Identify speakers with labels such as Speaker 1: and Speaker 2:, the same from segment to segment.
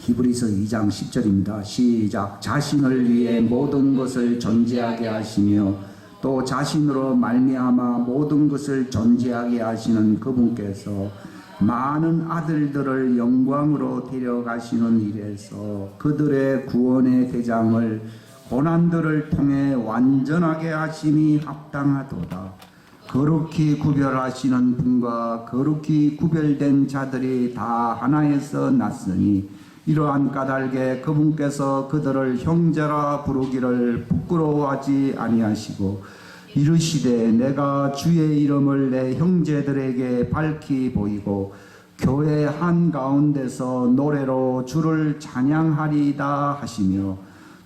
Speaker 1: 히브리서 2장 10절입니다. 시작. 자신을 위해 모든 것을 존재하게 하시며 또 자신으로 말미암아 모든 것을 존재하게 하시는 그분께서 많은 아들들을 영광으로 데려가시는 일에서 그들의 구원의 대장을 고난들을 통해 완전하게 하심이 합당하도다. 거룩히 구별하시는 분과 거룩히 구별된 자들이 다 하나에서 났으니 이러한 까닭에 그분께서 그들을 형제라 부르기를 부끄러워하지 아니하시고 이르시되 내가 주의 이름을 내 형제들에게 밝히 보이고 교회 한가운데서 노래로 주를 찬양하리이다 하시며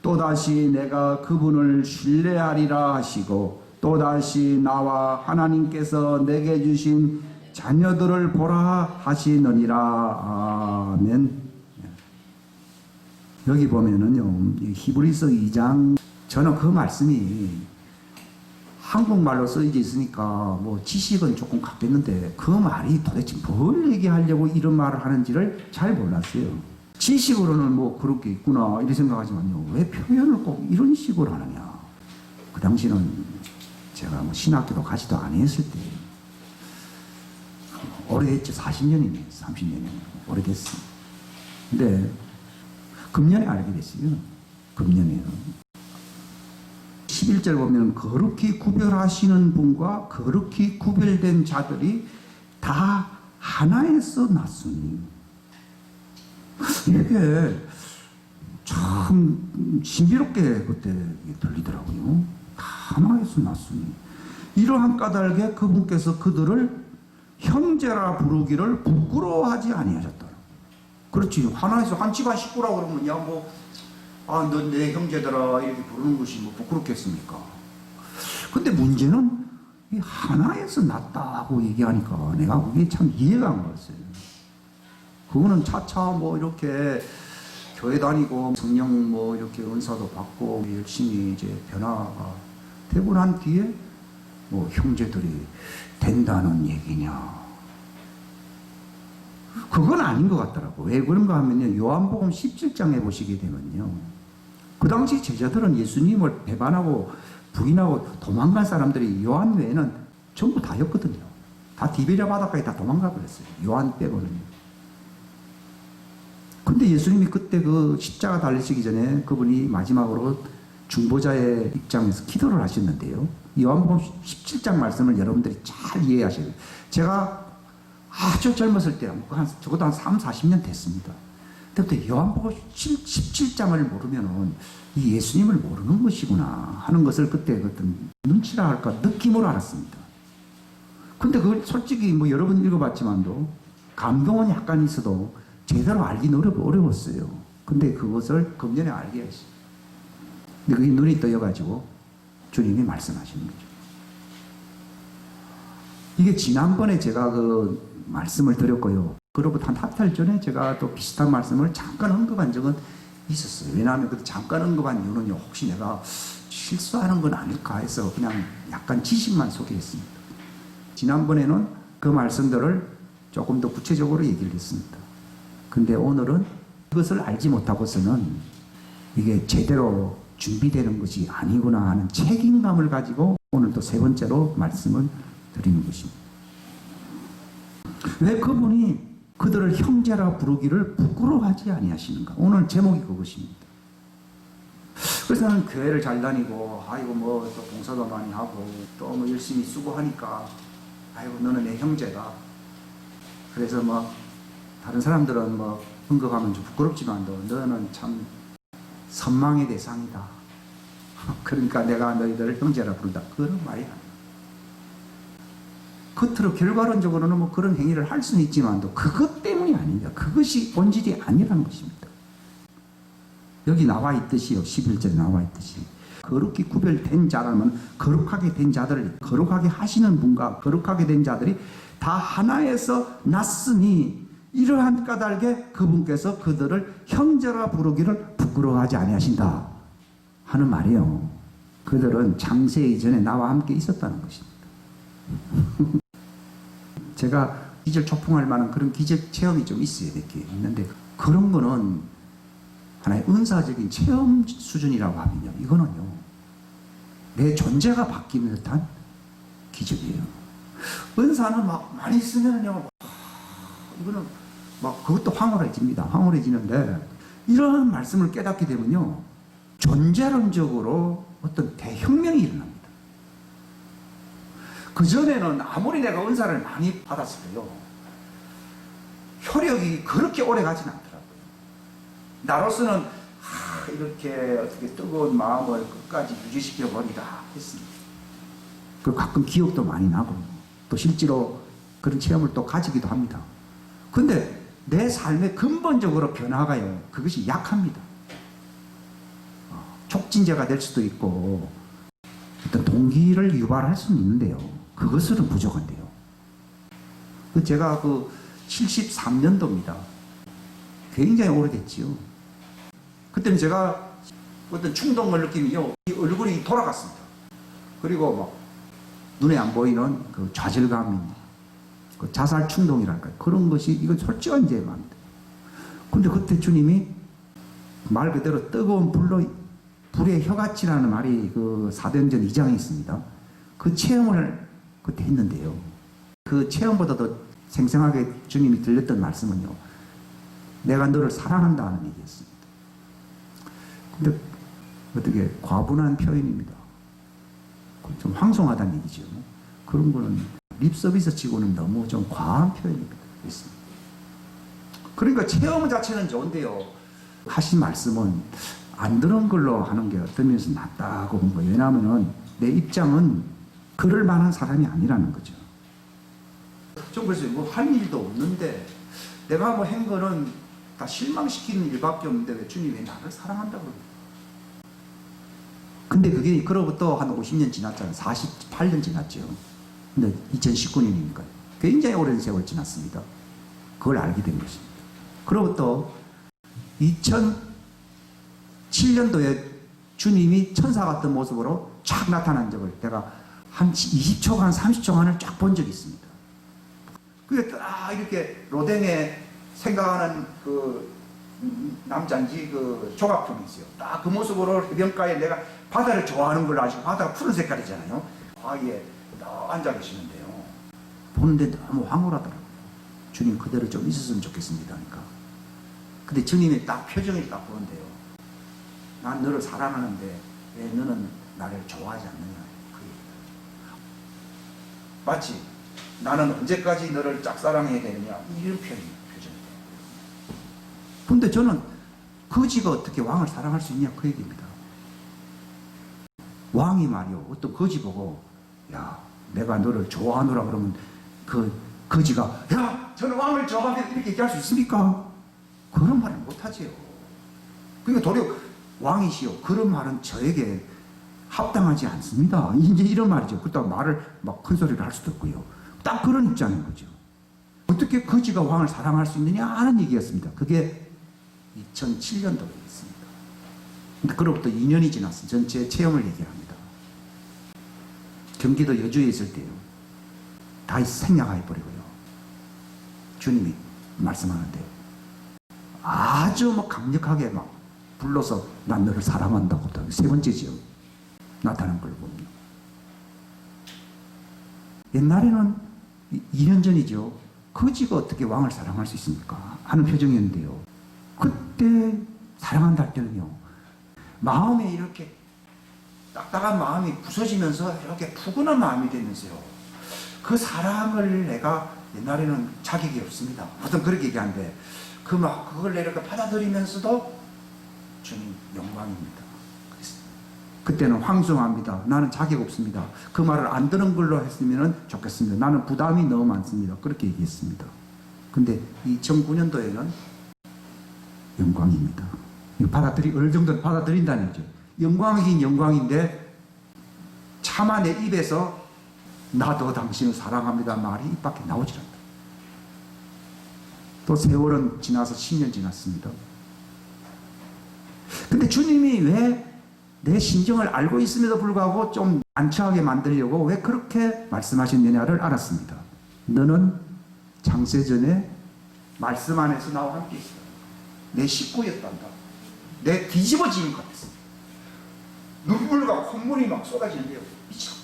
Speaker 1: 또다시 내가 그분을 신뢰하리라 하시고 또다시 나와 하나님께서 내게 주신 자녀들을 보라 하시느니라. 아멘. 여기 보면은요, 히브리서 2장, 저는 그 말씀이 한국말로 써져 있으니까 뭐 지식은 조금 갖겠는데 그 말이 도대체 뭘 얘기하려고 이런 말을 하는지를 잘 몰랐어요. 지식으로는 뭐 그렇게 있구나 이렇게 생각하지만요, 왜 표현을 꼭 이런 식으로 하느냐. 그 당시는 제가 뭐 신학교도 가지도 아니했을 때, 오래됐죠. 40년이네, 30년이 오래됐어. 근데 금년에 알게 됐어요. 금년에요. 11절 보면 거룩히 구별하시는 분과 거룩히 구별된 자들이 다 하나에서 났으니, 이게 참 신비롭게 그때 들리더라고요. 다 하나에서 났으니 이러한 까닭에 그분께서 그들을 형제라 부르기를 부끄러워하지 아니하셨다. 그렇지. 하나에서 한 집안 식구라고 그러면 야 뭐 너 내 형제들아 이렇게 부르는 것이 뭐 부끄럽겠습니까? 근데 문제는 이 하나에서 났다고 얘기하니까 내가 그게 참 이해가 안 갔어요. 그거는 차차 뭐 이렇게 교회 다니고 성령 뭐 이렇게 은사도 받고 열심히 이제 변화가 되고 난 뒤에 뭐 형제들이 된다는 얘기냐? 그건 아닌 것 같더라고. 왜 그런가 하면요, 요한복음 17장에 보시게 되면요, 그 당시 제자들은 예수님을 배반하고 부인하고 도망간 사람들이 요한 외에는 전부 다였거든요. 다 디베랴 바닷가에 다 도망가 버렸어요. 요한 빼고는요. 근데 예수님이 그때 그 십자가 달리시기 전에 그분이 마지막으로 중보자의 입장에서 기도를 하셨는데요, 요한복음 17장 말씀을 여러분들이 잘 이해하셔야 돼요. 제가 아주 젊었을 때, 적어도 한 3, 40년 됐습니다. 그때 요한복음 17장을 모르면은 이 예수님을 모르는 것이구나 하는 것을 그때 어떤 눈치라 할까 느낌으로 알았습니다. 근데 그걸 솔직히 뭐 여러 번 읽어봤지만도 감동은 약간 있어도 제대로 알긴 어려웠어요. 근데 그것을 금년에 알게 했어요. 근데 그게 눈이 떠여가지고 주님이 말씀하시는 거죠. 이게 지난번에 제가 그 말씀을 드렸고요. 그로부터 한 달 전에 제가 또 비슷한 말씀을 잠깐 언급한 적은 있었어요. 왜냐하면 그때 잠깐 언급한 이유는요, 혹시 내가 실수하는 건 아닐까 해서 그냥 약간 지식만 소개했습니다. 지난번에는 그 말씀들을 조금 더 구체적으로 얘기를 했습니다. 근데 오늘은 그것을 알지 못하고서는 이게 제대로 준비되는 것이 아니구나 하는 책임감을 가지고 오늘 또 세 번째로 말씀을 드리는 것입니다. 왜 그분이 그들을 형제라 부르기를 부끄러워하지 아니하시는가? 오늘 제목이 그것입니다. 그래서 나는 교회를 잘 다니고, 아이고 뭐 또 봉사도 많이 하고 또 뭐 열심히 수고하니까, 아이고 너는 내 형제다. 그래서 뭐 다른 사람들은 뭐 언급하면 좀 부끄럽지만도 너는 참 선망의 대상이다. 그러니까 내가 너희들을 형제라 부른다. 그런 말이 아니야. 겉으로 결과론적으로는 뭐 그런 행위를 할 수는 있지만도 그것 때문이 아닙니다. 그것이 본질이 아니라는 것입니다. 여기 나와 있듯이요, 11절에 나와 있듯이 거룩히 구별된 자라면 거룩하게 된 자들을 거룩하게 하시는 분과 거룩하게 된 자들이 다 하나에서 났으니 이러한 까닭에 그분께서 그들을 형제라 부르기를 부끄러워하지 아니하신다 하는 말이에요. 그들은 창세 이전에 나와 함께 있었다는 것입니다. 제가 기절 초풍할 만한 그런 기적 체험이 좀 있어요. 이렇게 있는데, 그런 거는 하나의 은사적인 체험 수준이라고 하면요, 이거는요, 내 존재가 바뀌는 듯한 기적이에요. 은사는 막 많이 쓰면요, 이거는 막 그것도 황홀해집니다. 황홀해지는데, 이런 말씀을 깨닫게 되면요, 존재론적으로 어떤 대혁명이 일어납니다. 그전에는 아무리 내가 은사를 많이 받았어요, 효력이 그렇게 오래 가진 않더라고요. 나로서는 이렇게 어떻게 뜨거운 마음을 끝까지 유지시켜 버리라 했습니다. 그 가끔 기억도 많이 나고 또 실제로 그런 체험을 또 가지기도 합니다. 근데 내 삶의 근본적으로 변화가요, 그것이 약합니다. 촉진제가 될 수도 있고 어떤 동기를 유발할 수는 있는데요, 그것은 부족한데요. 제가 73년도입니다. 굉장히 오래됐지요. 그때는 제가 어떤 충동을 느끼면요, 이 얼굴이 돌아갔습니다. 그리고 막 눈에 안 보이는 그 좌절감, 그 자살 충동이랄까요. 그런 것이, 이건 솔직한 제 마음입니다. 근데 그때 주님이 말 그대로 뜨거운 불의 혀같이라는 말이 그 사도행전 2장에 있습니다. 그 체험을 그때 했는데요, 그 체험보다 더 생생하게 주님이 들렸던 말씀은요, 내가 너를 사랑한다는 얘기였습니다. 근데 어떻게 과분한 표현입니다. 좀 황송하다는 얘기죠. 그런 거는 립서비스 치고는 너무 좀 과한 표현입니다. 그러니까 체험 자체는 좋은데요, 하신 말씀은 안 들은 걸로 하는 게 어떤 면에서 낫다고 본 거예요. 왜냐하면 내 입장은 그럴 만한 사람이 아니라는 거죠. 좀 그래서 뭐 할 일도 없는데 내가 뭐 한 거는 다 실망시키는 일밖에 없는데 왜 주님이 왜 나를 사랑한다고 그러죠? 근데 그게 그로부터 한 50년 지났잖아요. 48년 지났죠. 근데 2019년이니까 굉장히 오랜 세월 지났습니다. 그걸 알게 된 것입니다. 그로부터 2007년도에 주님이 천사 같은 모습으로 쫙 나타난 적을 내가 한 20초간, 30초간을 쫙 본 적이 있습니다. 그게 딱 이렇게 로댕에 생각하는 그 남자인지 그 조각품이 있어요. 딱 그 모습으로 해변가에, 내가 바다를 좋아하는 걸 아시고, 바다가 푸른 색깔이잖아요. 바위에 앉아 계시는데요, 보는데 너무 황홀하더라고요. 주님 그대로 좀 있었으면 좋겠습니다 하니까. 근데 주님의 딱 표정을 딱 보는데요, 난 너를 사랑하는데 왜 너는 나를 좋아하지 않느냐, 그 얘기다. 마치 나는 언제까지 너를 짝사랑해야 되느냐, 이런 표정입니다. 근데 저는 거지가 어떻게 왕을 사랑할 수 있냐, 그 얘기입니다. 왕이 말이요, 어떤 거지 보고 야 내가 너를 좋아하노라 그러면 그 거지가 야 저는 왕을 좋아합니다 이렇게 얘기할 수 있습니까? 그런 말을 못하지요. 그러니까 도리어 왕이시여, 그런 말은 저에게 합당하지 않습니다, 이제 이런 말이죠. 그렇다고 말을 막 큰 소리를 할 수도 없고요. 딱 그런 입장인 거죠. 어떻게 거지가 왕을 사랑할 수 있느냐 하는 얘기였습니다. 그게 2007년도에 있습니다. 근데 그로부터 2년이 지났습니다. 전체 체험을 얘기합니다. 경기도 여주에 있을 때요, 다 생략해버리고요, 주님이 말씀하는데 아주 뭐 강력하게 막 불러서 난 너를 사랑한다고, 세 번째지요, 나타난 걸 보면. 옛날에는 2년 전이죠, 거지가 어떻게 왕을 사랑할 수 있습니까 하는 표정이었는데요, 그때 사랑한다 할 때는요, 마음에 이렇게 딱딱한 마음이 부서지면서 이렇게 푸근한 마음이 되면서요, 그 사랑을 내가 옛날에는 자격이 없습니다, 보통 그렇게 얘기하는데 그걸 이렇게 받아들이면서도 주님 영광입니다. 그때는 황송합니다. 나는 자격 없습니다. 그 말을 안 들은 걸로 했으면 좋겠습니다. 나는 부담이 너무 많습니다. 그렇게 얘기했습니다. 근데 2009년도에는 영광입니다. 어느 정도는 받아들인다는 거죠. 영광이긴 영광인데 차마 내 입에서 나도 당신을 사랑합니다 말이 입 밖에 나오질 않다. 또 세월은 지나서 10년 지났습니다. 근데 주님이 왜 내 심정을 알고 있음에도 불구하고 좀 안처하게 만들려고 왜 그렇게 말씀하셨느냐를 알았습니다. 너는 창세전에 말씀 안에서 나와 함께 있어. 내 식구였단다. 내 뒤집어지는 것 같았습니다. 눈물과 콧물이 막 쏟아지는데요. 미치겠다.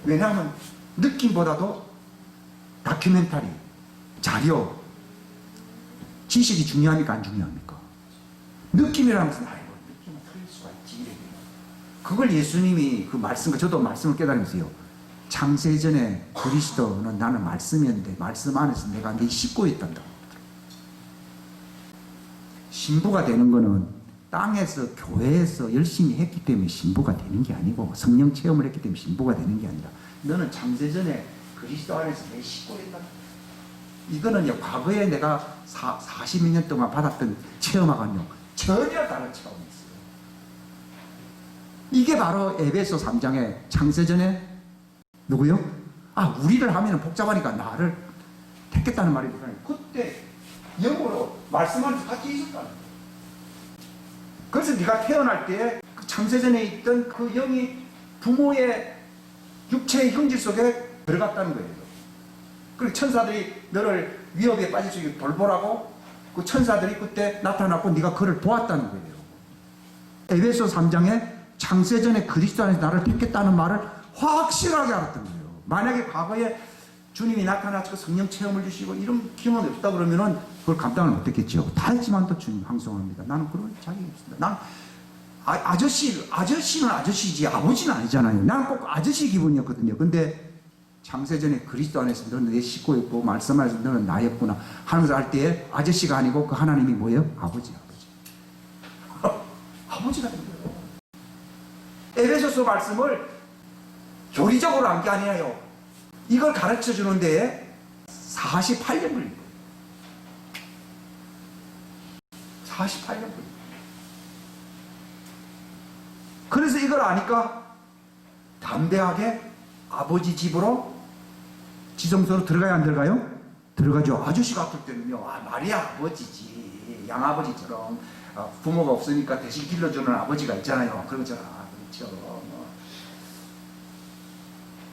Speaker 1: 왜냐하면 느낌보다도 다큐멘터리, 자료, 지식이 중요합니까? 안 중요합니까? 느낌이라는 것은 아이고 느낌은 틀릴 수가 있지. 이래. 그걸 예수님이 그 말씀과 저도 말씀을 깨달으면서요. 창세전에 그리스도는 나는 말씀이었는데 말씀 안에서 내가 네 씻고 있단다. 신부가 되는 거는 땅에서 교회에서 열심히 했기 때문에 신부가 되는 게 아니고 성령 체험을 했기 때문에 신부가 되는 게 아니라 너는 창세전에 그리스도 안에서 내 씻고 있다. 이거는요 과거에 내가 40몇 년 동안 받았던 체험하고는요 전혀 다른 체험이었어요. 이게 바로 에베소 3장의 창세전에 누구요? 우리를 하면 복잡하니까 나를 택했다는 말이 뭐냐면 그때 영으로 말씀 안에서 같이 있었다는 거예요. 그래서 네가 태어날 때 그 창세전에 있던 그 영이 부모의 육체의 형질 속에 들어갔다는 거예요. 그리고 천사들이 너를 위협에 빠질 수 있게 돌보라고 그 천사들이 그때 나타났고 네가 그를 보았다는 거예요. 에베소 3장에 창세전에 그리스도 안에서 나를 택했다는 말을 확실하게 알았던 거예요. 만약에 과거에 주님이 나타나서 성령 체험을 주시고 이런 경험이 없다 그러면은 그걸 감당을 못했겠죠. 다 했지만 또 주님 황송합니다. 나는 그런 자격이 없습니다. 난 아저씨는 아저씨지 아버지는 아니잖아요. 나는 꼭 아저씨 기분이었거든요. 근데 창세전에 그리스도 안에서 너는 내 식구 있고 말씀 안에서 너는 나였구나 하면서 할 때에 아저씨가 아니고 그 하나님이 뭐예요? 아버지. 아버지가 된 거예요. 에베소서 말씀을 교리적으로 한 게 아니에요. 이걸 가르쳐 주는 데에 48년 걸린 거예요. 48년 걸린 거예요. 그래서 이걸 아니까 담대하게 아버지 집으로 지성소로 들어가야 안 들어가요? 들어가죠. 아저씨 같을 때는요. 말이야 아버지지. 양아버지처럼 부모가 없으니까 대신 길러주는 아버지가 있잖아요. 그러잖아. 그렇죠.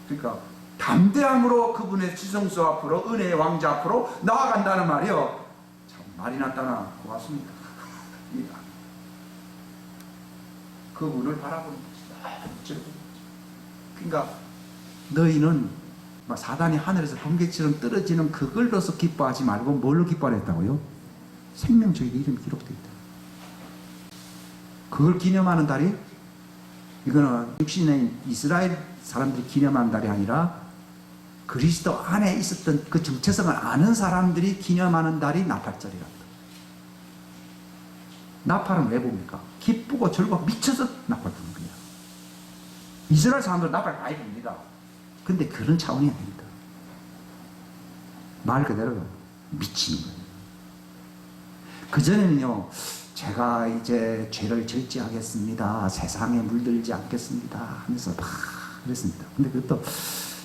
Speaker 1: 그러니까 담대함으로 그분의 지성소 앞으로 은혜의 왕자 앞으로 나아간다는 말이요. 참 말이 낫다나 고맙습니다. 그분을 바라보는 것이다. 그러니까 너희는 사단이 하늘에서 번개처럼 떨어지는 그걸로서 기뻐하지 말고 뭘로 기뻐하랬다고요? 생명적인 이름이 기록되어 있다. 그걸 기념하는 달이 이거는 육신의 이스라엘 사람들이 기념하는 달이 아니라 그리스도 안에 있었던 그 정체성을 아는 사람들이 기념하는 달이 나팔절이랍니다. 나팔은 왜 봅니까? 기쁘고 즐겁고 미쳐서 나팔 부는 거예요. 이스라엘 사람들은 나팔 많이 봅니다. 근데 그런 차원이 아닙니다. 말 그대로 미치는 거예요. 그전에는요, 제가 이제 죄를 절제하겠습니다. 세상에 물들지 않겠습니다. 하면서 막 그랬습니다. 근데 그것도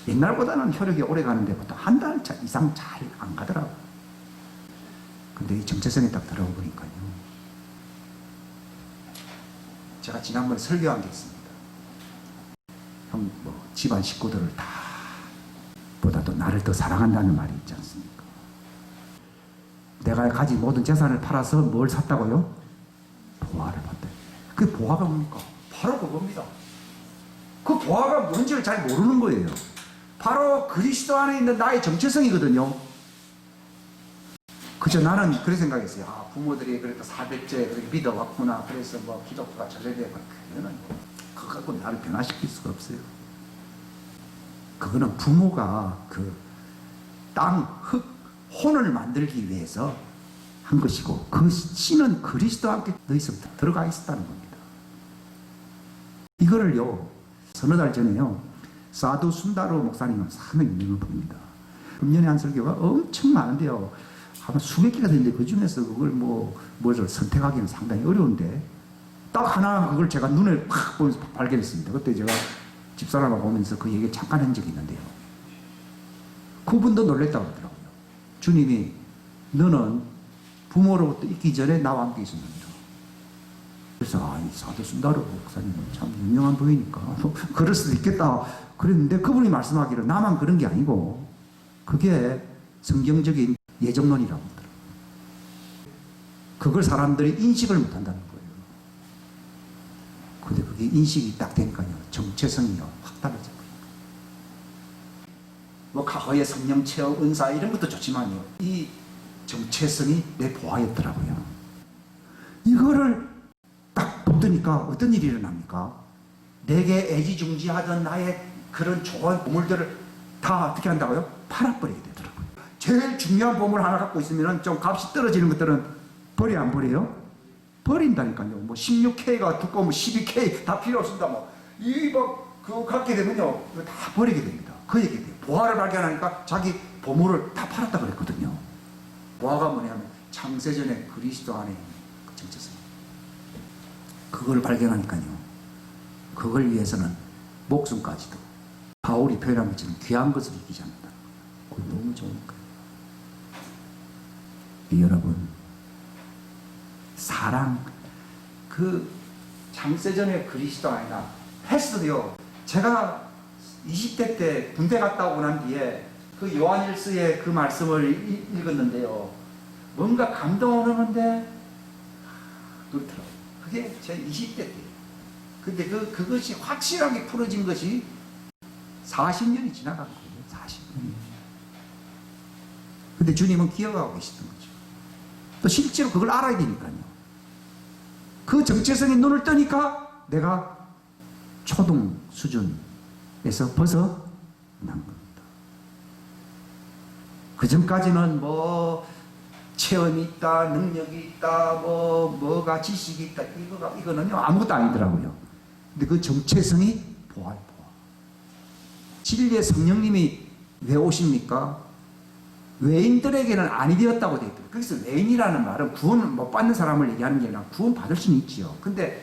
Speaker 1: 옛날보다는 효력이 오래 가는데 보통 한 달 이상 잘 안 가더라고요. 근데 이 정체성에 딱 들어가 보니까요. 제가 지난번에 설교한 게 있습니다. 형, 집안 식구들을 다 보다도 나를 더 사랑한다는 말이 있지 않습니까? 내가 가진 모든 재산을 팔아서 뭘 샀다고요? 보화를 받다. 그 보화가 뭡니까? 바로 그겁니다. 그 보화가 뭔지를 잘 모르는 거예요. 바로 그리스도 안에 있는 나의 정체성이거든요. 그저 나는 그렇게 생각했어요. 부모들이 그래도 400째 그렇게 믿어왔구나. 그래서 기독교가 전래되고 그거는 그거 갖고 나를 변화시킬 수가 없어요. 그거는 부모가 그 땅, 흙, 혼을 만들기 위해서 한 것이고 그 씨는 그리스도와 함께 너희 속에 들어가 있었다는 겁니다. 이거를요 서너 달 전에요 사두 순다로 목사님은 상당히 유명한 분입니다. 금년에 한 설교가 엄청 많은데요 아마 수백 개가 되는데 그 중에서 그걸 뭐를 선택하기는 상당히 어려운데 딱 하나 그걸 제가 눈에 팍 보면서 발견했습니다. 그때 제가 집사람하고 보면서 그 얘기를 잠깐 한 적이 있는데요. 그분도 놀랬다고 하더라고요. 주님이 너는 부모로부터 있기 전에 나와 함께 있었는다. 그래서 이 사도 순다로 목사님은 참 유명한 분이니까 그럴 수도 있겠다 그랬는데 그분이 말씀하기를 나만 그런 게 아니고 그게 성경적인 예정론이라고 하더라고요. 그걸 사람들이 인식을 못한다는 거예요. 근데 그게 인식이 딱 되니까요, 정체성이요 확 달라져. 뭐 과거의 성령 체험, 은사 이런 것도 좋지만요, 이 정체성이 내 보아였더라고요. 이거를 딱 붙으니까 어떤 일이 일어납니까? 내게 애지중지하던 나의 그런 좋은 보물들을 다 어떻게 한다고요? 팔아버리게 되더라고요. 제일 중요한 보물 하나 갖고 있으면 좀 값이 떨어지는 것들은 버려 안 버려요? 버린다니까요. 뭐 16K가 두꺼우면 12K 다 필요 없습니다. 그거 갖게 되면요, 이거 다 버리게 됩니다. 그 얘기예요. 보화를 발견하니까 자기 보물을 다 팔았다 그랬거든요. 보화가 뭐냐면 창세전에 그리스도 안에 있는 그 정체성. 그걸 발견하니까요, 그걸 위해서는 목숨까지도 바울이 표현한 것처럼 귀한 것을 이기지 않는다. 그거 너무 좋으니까. 여러분, 사랑, 그 창세전에 그리스도 안이나 패스도요. 제가 20대 때 군대 갔다 오고 난 뒤에 그 요한일서의 그 말씀을 읽었는데요, 뭔가 감동 오는데 그렇더라고요. 그게 제 20대 때예요. 근데 그것이 확실하게 풀어진 것이 40년이 지나간 거예요. 40년이. 근데 주님은 기억하고 계시던 거죠. 또 실제로 그걸 알아야 되니까요. 그 정체성에 눈을 뜨니까 내가 초동 수준에서 벗어난 겁니다. 그 전까지는 뭐 체험이 있다, 능력이 있다, 뭐가 지식이 있다, 이거는요 아무것도 아니더라고요. 근데 그 정체성이 보아요, 보아. 진리의 성령님이 왜 오십니까? 외인들에게는 아니 되었다고 되어 있거든요. 그래서 외인이라는 말은 구원을 못 받는 사람을 얘기하는 게 아니라 구원 받을 수는 있지요. 근데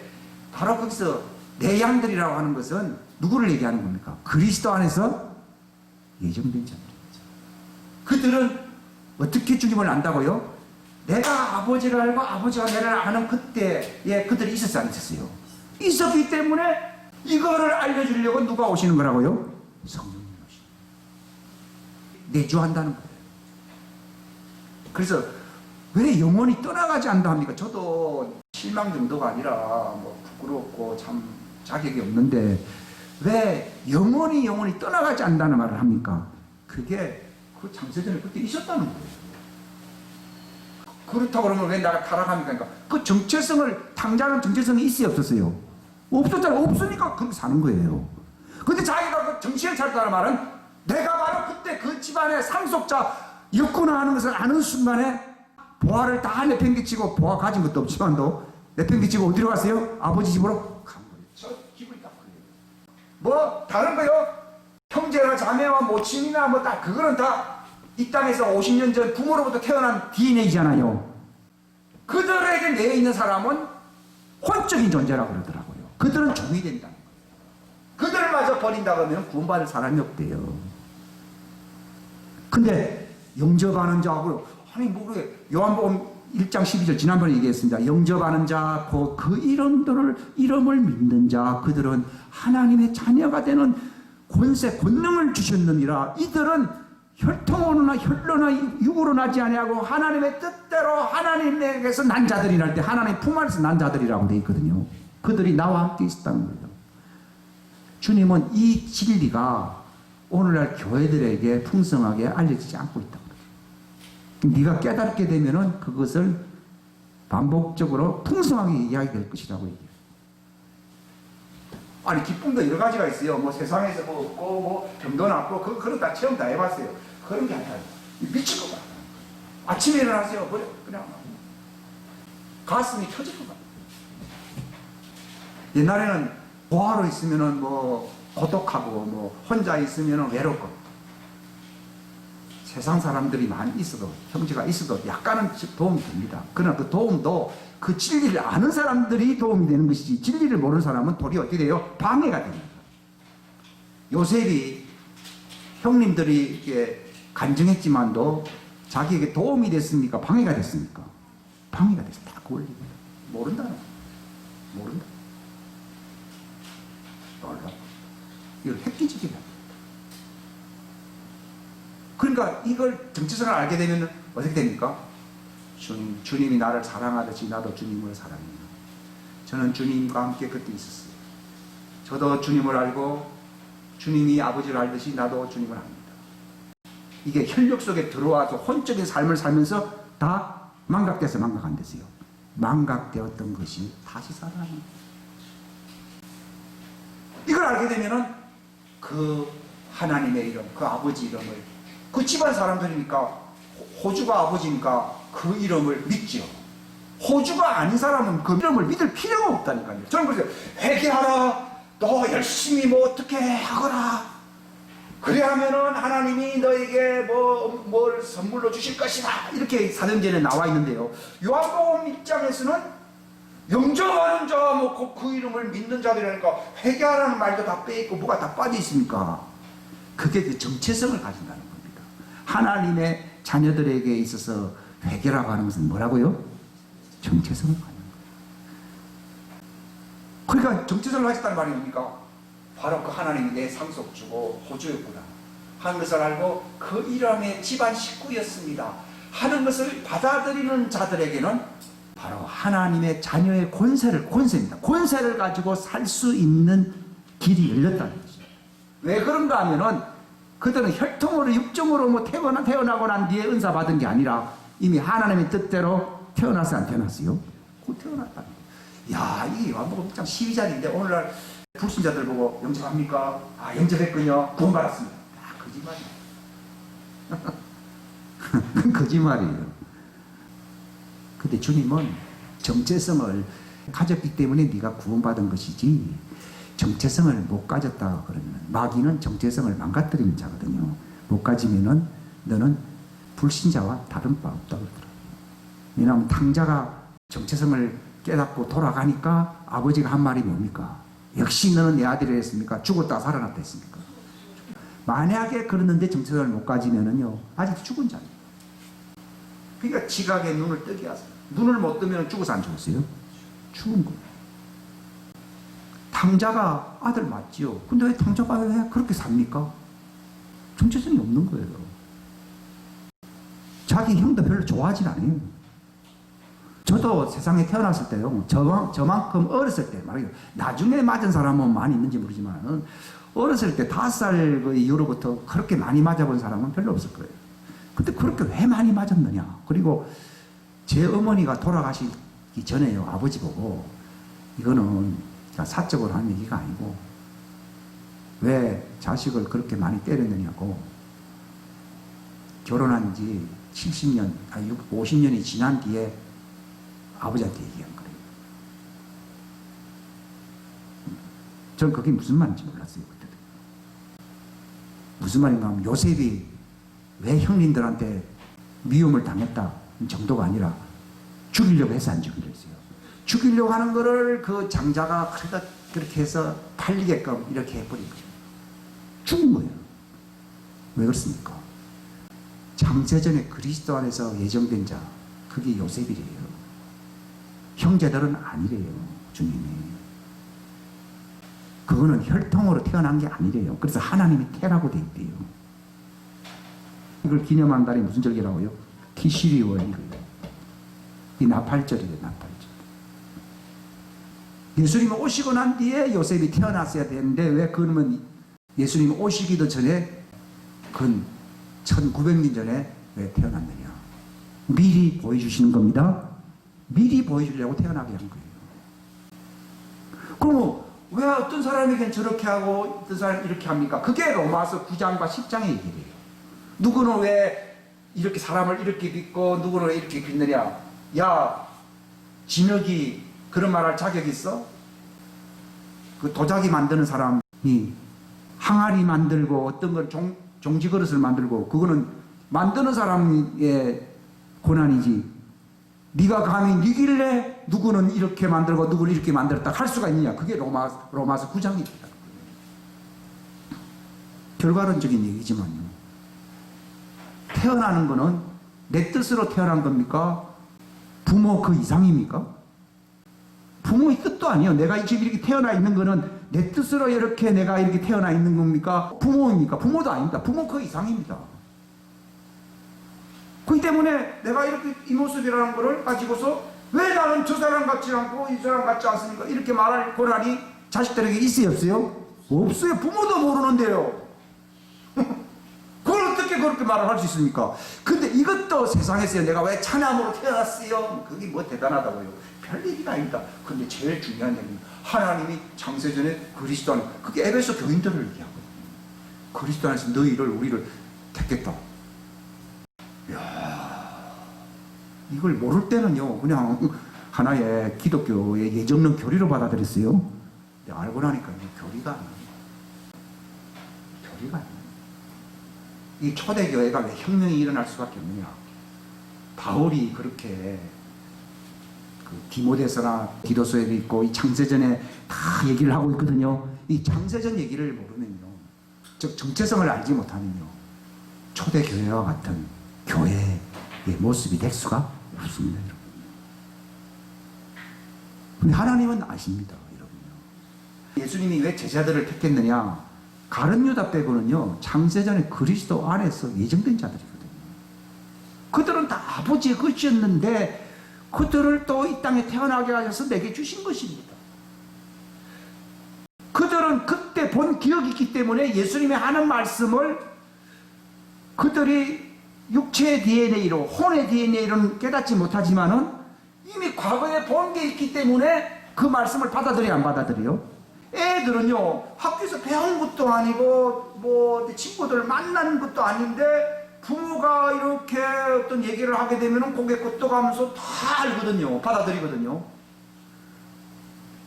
Speaker 1: 바로 거기서 내 양들이라고 하는 것은 누구를 얘기하는 겁니까? 그리스도 안에서 예정된 자들이죠. 그들은 어떻게 주님을 안다고요? 내가 아버지를 알고 아버지가 나를 아는 그때에 그들이 있었어요, 안 있었어요? 있었기 때문에 이거를 알려주려고 누가 오시는 거라고요? 성령님이 오시는 거예요. 내주한다는 거예요. 그래서 왜 영원히 떠나가지 않다 합니까? 저도 실망 정도가 아니라 뭐 부끄럽고 참 자격이 없는데 왜 영원히 떠나가지 않는다는 말을 합니까? 그게 그 창세전에 그때 있었다는 거예요. 그렇다고 그러면 왜 나가 타락합니까? 그러니까 그 정체성을 탕자하는 정체성이 있어요, 없었어요? 없었잖아요. 없으니까 그렇게 사는 거예요. 근데 자기가 그 정신을 차렸다는 말은 내가 바로 그때 그 집안의 상속자였구나 하는 것을 아는 순간에 보화를 다 내팽개치고, 보화 가진 것도 없지만도 내팽개치고 어디로 갔어요? 아버지 집으로 간 거예요. 저 기분이 딱 그래요. 뭐 다른 거요? 형제나 자매와 모친이나 뭐 다 그거는 다 이 땅에서 50년 전 부모로부터 태어난 DNA잖아요. 그들에게 내에 있는 사람은 혼적인 존재라고 그러더라고요. 그들은 종이 된다는 거예요. 그들을 마저 버린다고 하면 구원받을 사람이 없대요. 근데 영접하는 자하고, 아니 뭐 그래, 요한복음 1장 12절 지난번에 얘기했습니다. 영접하는 자, 그 이름을 믿는 자, 그들은 하나님의 자녀가 되는 권세, 권능을 주셨느니라. 이들은 혈통으로나 혈로나 육으로 나지 아니하고 하나님의 뜻대로 하나님에게서 난 자들이라 할 때 하나님 품 안에서 난 자들이라고 되어 있거든요. 그들이 나와 함께 있었다는 거예요. 주님은 이 진리가 오늘날 교회들에게 풍성하게 알려지지 않고 있다고 그래요. 네가 깨닫게 되면은 그것을 반복적으로 풍성하게 이야기하게 될 것이라고 얘기해요. 아니 기쁨도 여러 가지가 있어요. 뭐 세상에서 뭐 없고 뭐 병도 낫고 그런 다 체험 다 해봤어요. 그런 게 아니라 미칠 것 같아요. 아침에 일어나세요. 그냥 가슴이 터질 것 같아요. 옛날에는 보아로 있으면은 뭐 고독하고 뭐 혼자 있으면은 외롭고, 세상 사람들이 많이 있어도, 형제가 있어도 약간은 도움이 됩니다. 그러나 그 도움도 그 진리를 아는 사람들이 도움이 되는 것이지, 진리를 모르는 사람은 도리어 어떻게 돼요? 방해가 됩니다. 요셉이 형님들이 이렇게 간증했지만도 자기에게 도움이 됐습니까? 방해가 됐습니까? 방해가 됐어. 다 그 원리입니다. 모른다는 거예요. 모른다. 몰라. 이걸 획기적이다. 그러니까 이걸 정체성을 알게 되면 어떻게 됩니까? 주님이 나를 사랑하듯이 나도 주님을 사랑해요. 저는 주님과 함께 그때 있었어요. 저도 주님을 알고 주님이 아버지를 알듯이 나도 주님을 압니다. 이게 혈육 속에 들어와서 혼적인 삶을 살면서 다 망각돼서 망각 안 됐어요. 망각되었던 것이 다시 살아나는 거예요. 이걸 알게 되면은 그 하나님의 이름, 그 아버지 이름을, 그 집안 사람들이니까 호주가 아버지니까 그 이름을 믿죠. 호주가 아닌 사람은 그 이름을 믿을 필요가 없다니까요. 저는 그래서 회개하라, 너 열심히 뭐 어떻게 하거라, 그래야 하면은 하나님이 너에게 뭘 선물로 주실 것이다, 이렇게 사도행전에 나와 있는데요. 요한복음 입장에서는 영접하는 자, 그 이름을 믿는 자들이라니까 회개하라는 말도 다 빼있고 뭐가 다 빠져 있습니까? 그게 그 정체성을 가진다는 겁니다. 하나님의 자녀들에게 있어서 회개라고 하는 것은 뭐라고요? 정체성을 가진 거예요. 그러니까 정체성을 가졌다는 말이 뭡니까? 바로 그 하나님이 내 상속주고 호주였구나 하는 것을 알고 그 이름의 집안 식구였습니다 하는 것을 받아들이는 자들에게는 바로 하나님의 자녀의 권세입니다. 권세를 가지고 살 수 있는 길이 열렸다는 거죠. 왜 그런가 하면은 그들은 혈통으로 육정으로 뭐 태어나고 난 뒤에 은사 받은 게 아니라 이미 하나님의 뜻대로 태어났어요, 안 태어났어요? 곧 태어났다는 거예요. 야, 이게 요한복음 6장 12절인데 오늘날 불신자들 보고 영접합니까? 아, 영접했군요. 구원받았습니다. 아, 거짓말이에요. 거짓말이에요. 근데 주님은 정체성을 가졌기 때문에 네가 구원받은 것이지, 정체성을 못 가졌다 그러면, 마귀는 정체성을 망가뜨리는 자거든요. 못 가지면은 너는 불신자와 다른 바 없다고 그러더라고요. 왜냐하면 탕자가 정체성을 깨닫고 돌아가니까 아버지가 한 말이 뭡니까? 역시 너는 내 아들이 했습니까? 죽었다가 살아났다 했습니까? 만약에 그랬는데 정체성을 못 가지면은요, 아직 죽은 자예요. 그러니까 지각에 눈을 뜨게 하세요. 눈을 못 뜨면 죽어서 안 죽었어요? 죽은 거예요. 탕자가 아들 맞지요. 근데 왜 탕자가 왜 그렇게 삽니까? 정체성이 없는 거예요. 자기 형도 별로 좋아하진 않아요. 저도 세상에 태어났을 때요, 저만큼 어렸을 때 말이에요. 나중에 맞은 사람은 많이 있는지 모르지만 어렸을 때 5살 그 이후로부터 그렇게 많이 맞아본 사람은 별로 없을 거예요. 근데 그렇게 왜 많이 맞았느냐? 그리고 제 어머니가 돌아가시기 전에요, 아버지 보고, 이거는 사적으로 하는 얘기가 아니고 왜 자식을 그렇게 많이 때렸느냐고, 결혼한 지 70년, 50년이 지난 뒤에 아버지한테 얘기한 거예요. 전 그게 무슨 말인지 몰랐어요, 그때도. 무슨 말인가 하면 요셉이 왜 형님들한테 미움을 당했다 정도가 아니라 죽이려고 해서 안 죽이려 했어요. 죽이려고 하는 거를 그 장자가 그렇게 해서 팔리게끔 이렇게 해버린 거예요. 죽은 거예요. 왜 그렇습니까? 창세전에 그리스도 안에서 예정된 자, 그게 요셉이래요. 형제들은 아니래요, 주님이. 그거는 혈통으로 태어난 게 아니래요. 그래서 하나님이 태라고 돼 있대요. 이걸 기념한 달이 무슨 절기라고요? 티시리월이래요. 이 나팔절이래요, 나팔절. 예수님이 오시고 난 뒤에 요셉이 태어났어야 되는데 왜 그러면 예수님이 오시기도 전에 근 1900년 전에 왜 태어났느냐? 미리 보여주시는 겁니다. 미리 보여주려고 태어나게 한 거예요. 그럼 왜 어떤 사람에겐 저렇게 하고 어떤 사람은 이렇게 합니까? 그게 로마서 9장과 10장의 얘기예요. 누구는 왜 이렇게 사람을 이렇게 믿고 누구는 왜 이렇게 믿느냐? 야, 진혁이 그런 말할 자격 있어? 그 도자기 만드는 사람이 항아리 만들고 어떤 걸 종지 그릇을 만들고, 그거는 만드는 사람의 고난이지, 네가 감히 니길래 누구는 이렇게 만들고 누구는 이렇게 만들었다 할 수가 있느냐? 그게 로마서 9장입니다. 결과론적인 얘기지만요, 태어나는 거는 내 뜻으로 태어난 겁니까? 부모 그 이상입니까? 부모의 뜻도 아니에요. 내가 지금 이렇게 태어나 있는 거는 내 뜻으로 이렇게 내가 이렇게 태어나 있는 겁니까? 부모입니까? 부모도 아닙니다. 부모 그 이상입니다. 그 그것 때문에 내가 이렇게 이 모습이라는 것을 가지고서 왜 나는 저 사람 같지 않고 이 사람 같지 않습니까? 이렇게 말할 권한이 자식들에게 있어요, 없어요? 없어요. 부모도 모르는데요. 그걸 어떻게 그렇게 말을 할 수 있습니까? 근데 이것도 세상에서 내가 왜 차남으로 태어났어요? 그게 뭐 대단하다고요? 별일이 아닙니다. 근데 제일 중요한 얘기는 하나님이 창세전에 그리스도 안에, 그게 에베소 교인들을 얘기하거든요. 그리스도 안에서 너희를, 우리를 택했다. 이야, 이걸 모를 때는요, 그냥 하나의 기독교의 예정론 교리로 받아들였어요. 알고 나니까 교리가 아니에요. 교리가 아니에요. 이 초대교회가 왜 혁명이 일어날 수밖에 없느냐. 바울이 그렇게 그 디모데서나 디도서에도 있고 이 창세전에 다 얘기를 하고 있거든요. 이 창세전 얘기를 모르면요, 즉 정체성을 알지 못하면요, 초대교회와 같은 교회의 모습이 될 수가 없습니다, 여러분. 근데 하나님은 아십니다, 여러분요. 예수님이 왜 제자들을 택했느냐? 가룟 유다 빼고는요, 창세전에 그리스도 안에서 예정된 자들이거든요. 그들은 다 아버지의 것이었는데 그들을 또 이 땅에 태어나게 하셔서 내게 주신 것입니다. 그들은 그때 본 기억이 있기 때문에 예수님이 하는 말씀을 그들이 육체의 DNA로, 혼의 DNA로는 깨닫지 못하지만은 이미 과거에 본 게 있기 때문에 그 말씀을 받아들여, 안 받아들여요? 애들은요, 학교에서 배운 것도 아니고 뭐 친구들 만난 것도 아닌데 부모가 이렇게 어떤 얘기를 하게 되면 고개 끄덕하면서 다 알거든요. 받아들이거든요.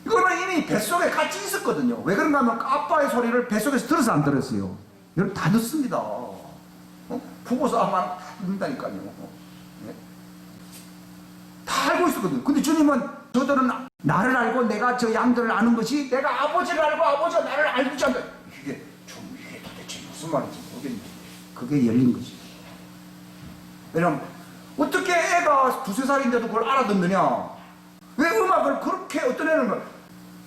Speaker 1: 이거는 이미 뱃속에 같이 있었거든요. 왜 그런가 하면 아빠의 소리를 뱃속에서 들어서 안 들었어요. 여러분 다 듣습니다. 부모서 아마 다 듣는다니까요. 네? 다 알고 있었거든요. 근데 주님은 저들은 나를 알고 내가 저 양들을 아는 것이 내가 아버지를 알고 아버지가 나를 알지 않다. 이게 도대체 무슨 말인지 모르겠는데 그게 열린 거지. 왜냐면 어떻게 애가 2~3살인데도 그걸 알아듣느냐? 왜 음악을 그렇게 어떤 애는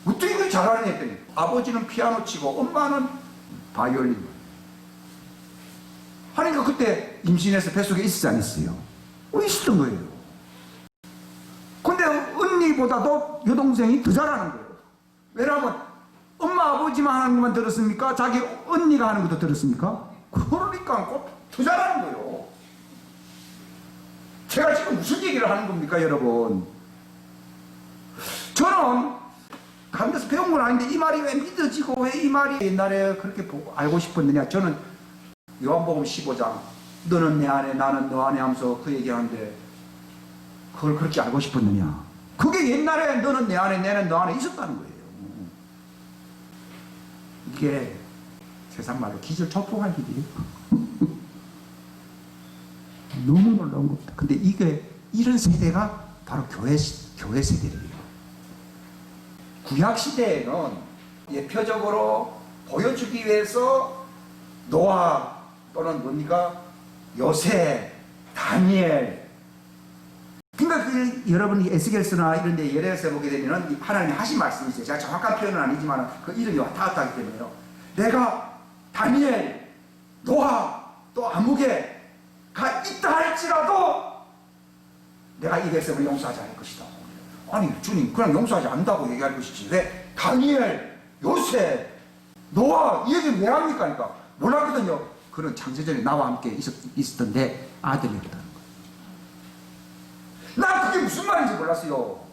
Speaker 1: 어떻게 그렇게 잘하느냐 했더니 아버지는 피아노 치고 엄마는 바이올린. 하니까 그때 임신해서 뱃속에 있었지 않았어요? 있었던 거예요. 근데 언니보다도 여동생이 더 잘하는 거예요. 왜냐하면 엄마 아버지만 하는 것만 들었습니까? 자기 언니가 하는 것도 들었습니까? 그러니까 꼭 더 잘하는 거예요. 제가 지금 무슨 얘기를 하는 겁니까, 여러분? 저는 다른 데서 배운 건 아닌데 이 말이 왜 믿어지고 왜 이 말이 옛날에 그렇게 알고 싶었느냐? 저는 요한복음 15장 너는 내 안에 나는 너 안에 하면서 그 얘기하는데 그걸 그렇게 알고 싶었느냐? 그게 옛날에 너는 내 안에 나는 너 안에 있었다는 거예요. 이게 세상 말로 기절초풍할 일이에요. 너무 놀라운 겁니다. 근데 이게 이런 세대가 바로 교회 세대예요. 구약 시대에는 예표적으로 보여주기 위해서 노아 또는 뭡니까 요셉, 다니엘. 그러니까 여러분이 에스겔서나 이런 데 예레서 보게 되면 하나님이 하신 말씀이 있어요. 제가 정확한 표현은 아니지만 그 이름이 왔다 갔다 하기 때문에요. 내가 다니엘, 노아, 또 아무개가 있다 할지라도 내가 이 백성을 용서하지 않을 것이다. 아니 주님 그냥 용서하지 않는다고 얘기할 것이지 왜 다니엘, 요셉, 노아 이 얘기를 왜 합니까? 그러니까 몰랐거든요. 그런 창세전에 나와 함께 있었던데 아들이었다는 거예요. 난 그게 무슨 말인지 몰랐어요.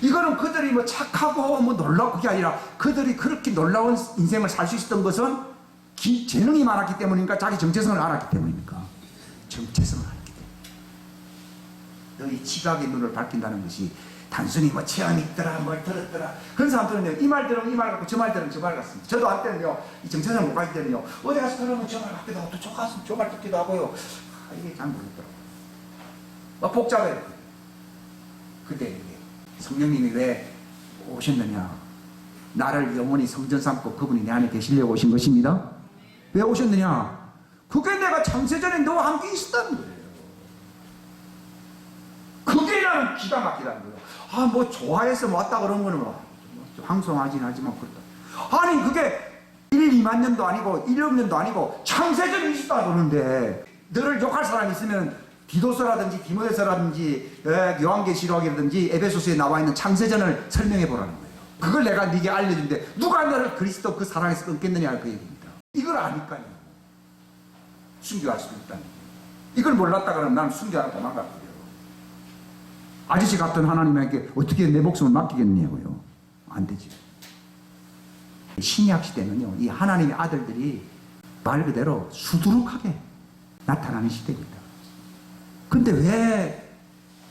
Speaker 1: 이거는 그들이 뭐 착하고 뭐 놀라고 그게 아니라 그들이 그렇게 놀라운 인생을 살 수 있었던 것은 재능이 많았기 때문입니까? 자기 정체성을 알았기 때문입니까? 정체성을 알았기 때문에. 너희 지각의 눈을 밝힌다는 것이 단순히 뭐 체험이 있더라 뭘 들었더라 그런 사람들은요 이 말 들으면 이 말 같고 저 말 들으면 저 말 같습니다. 저도 한때는요 이 정체성을 못 가기 때는요 어디 가서 들으면 저 말 같기도 하고 또 저 가서 저 말 듣기도 하고요. 이게 잘 모르겠더라고요. 막 복잡해요. 그때 성령님이 왜 오셨느냐? 나를 영원히 성전 삼고 그분이 내 안에 계시려고 오신 것입니다. 왜 오셨느냐? 그게 내가 창세전에 너와 함께 있었다는 거예요. 그게 나는 기가 막히다는 거예요. 아, 뭐 좋아해서 왔다 그런 거는 뭐 황송하진 하지만 그렇다. 아니 그게 1, 2만 년도 아니고 1억 년도 아니고 창세전이 있었다고 그러는데 너를 욕할 사람이 있으면 디도서라든지 디모데서라든지 요한계시록이라든지 에베소서에 나와 있는 창세전을 설명해 보라는 거예요. 그걸 내가 네게 알려준데 누가 너를 그리스도 그 사랑에서 끊겠느냐 그 얘기입니다. 이걸 아니까요. 순교할 수도 있다는 거예요. 이걸 몰랐다가는 나는 순교하고 도망갈 거예요. 아저씨 같은 하나님에게 어떻게 내 목숨을 맡기겠냐고요. 안 되지. 신약 시대는요, 이 하나님의 아들들이 말 그대로 수두룩하게 나타나는 시대입니다. 근데 왜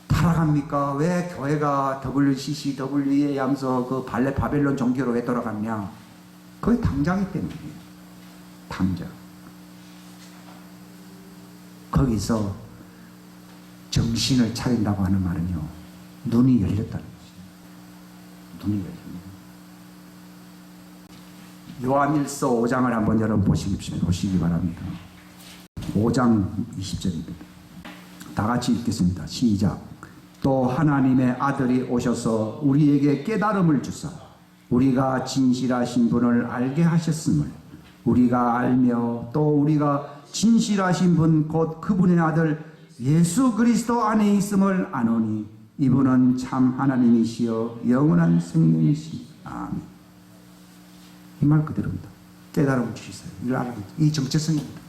Speaker 1: 타락합니까? 왜 교회가 WCC, WEA 하면서 그 발레 바벨론 종교로 왜 돌아갔냐? 그게 당장이기 때문이에요. 당장. 거기서 정신을 차린다고 하는 말은요, 눈이 열렸다는 것이에요. 눈이 열립니다. 요한일서 5장을 한번 여러분 보시기 바랍니다. 5장 20절입니다. 다 같이 읽겠습니다. 시작. 또 하나님의 아들이 오셔서 우리에게 깨달음을 주사 우리가 진실하신 분을 알게 하셨음을 우리가 알며 또 우리가 진실하신 분 곧 그분의 아들 예수 그리스도 안에 있음을 아노니 이분은 참 하나님이시여 영원한 생명이시니 아멘. 이 말 그대로입니다. 깨달음을 주시세요. 이걸 알게 됩니다. 이 정체성입니다.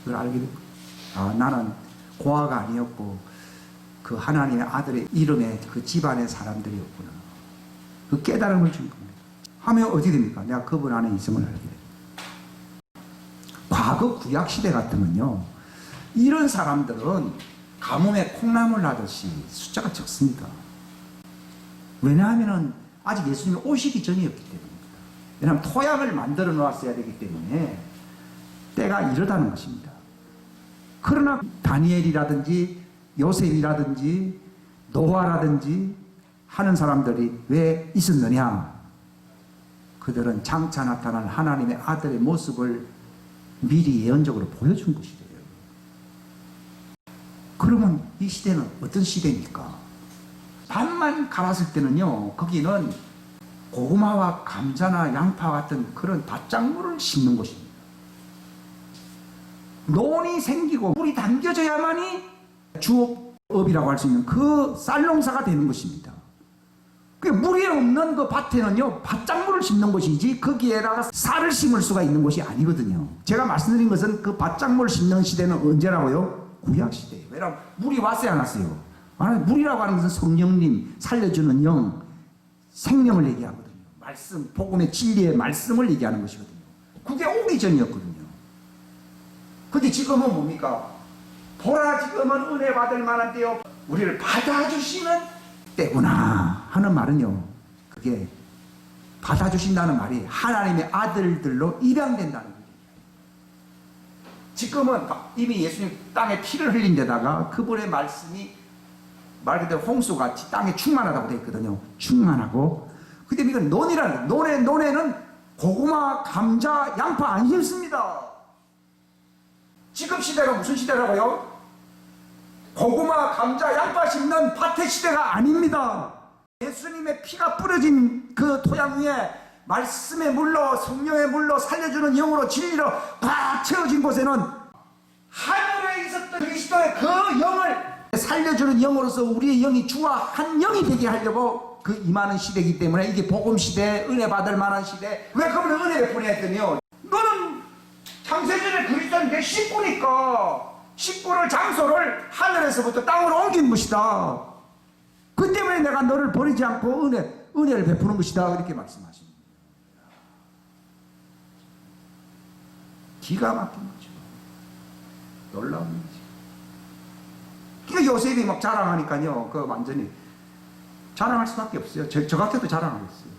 Speaker 1: 이걸 알게 됩니다. 아, 나는 고아가 아니었고 그 하나님의 아들의 이름에 그 집안의 사람들이었구나. 그 깨달음을 준 겁니다. 하면 어디 됩니까? 내가 그분 안에 있음을 알게 됩니다. 과거 구약시대 같으면요, 이런 사람들은 가뭄에 콩나물 나듯이 숫자가 적습니다. 왜냐하면 아직 예수님이 오시기 전이었기 때문입니다. 왜냐하면 토양을 만들어 놓았어야 되기 때문에 때가 이르다는 것입니다. 그러나 다니엘이라든지 요셉이라든지 노아라든지 하는 사람들이 왜 있었느냐? 그들은 장차 나타날 하나님의 아들의 모습을 미리 예언적으로 보여준 것이래요. 그러면 이 시대는 어떤 시대입니까? 밭만 갈았을 때는요, 거기는 고구마와 감자나 양파 같은 그런 밭작물을 심는 곳입니다. 논이 생기고 물이 담겨져야만이 주업이라고 할 수 있는 그 쌀농사가 되는 것입니다. 그 물이 없는 그 밭에는요, 밭작물을 심는 것이지 거기에다가 쌀을 심을 수가 있는 것이 아니거든요. 제가 말씀드린 것은 그 밭작물을 심는 시대는 언제라고요? 구약시대예요. 왜냐하면 물이 왔어요, 안 왔어요? 물이라고 하는 것은 성령님, 살려주는 영, 생명을 얘기하거든요. 말씀, 복음의 진리의 말씀을 얘기하는 것이거든요. 그게 오기 전이었거든요. 근데 지금은 뭡니까? 보라, 지금은 은혜 받을 만한 때요, 우리를 받아주시는 때구나 하는 말은요, 그게 받아주신다는 말이 하나님의 아들들로 입양된다는 거예요. 지금은 이미 예수님 땅에 피를 흘린 데다가 그분의 말씀이 말 그대로 홍수같이 땅에 충만하다고 되어 있거든요. 충만하고. 근데 이건 논이라는 거예요. 논에는 고구마, 감자, 양파 안 심습니다. 지금 시대가 무슨 시대라고요? 고구마, 감자, 양파 심는 밭의 시대가 아닙니다. 예수님의 피가 뿌려진 그 토양 위에 말씀의 물로, 성령의 물로, 살려주는 영으로, 진리로 꽉 채워진 곳에는 하늘에 있었던 그리스도의 그 영을 살려주는 영으로서 우리의 영이 주와 한 영이 되게 하려고 그 임하는 시대이기 때문에 이게 복음 시대, 은혜 받을 만한 시대. 왜 그분은 은혜를 보냈더니요, 너는 창세전에 그리스도는 내 식구니까 식구를, 장소를 하늘에서부터 땅으로 옮긴 것이다. 그 때문에 내가 너를 버리지 않고 은혜를 베푸는 것이다. 이렇게 말씀하십니다. 기가 막힌 거죠. 놀라운 거죠. 그러니까 요셉이 막 자랑하니까요, 그 완전히 자랑할 수밖에 없어요. 저 같아도 자랑하겠어요.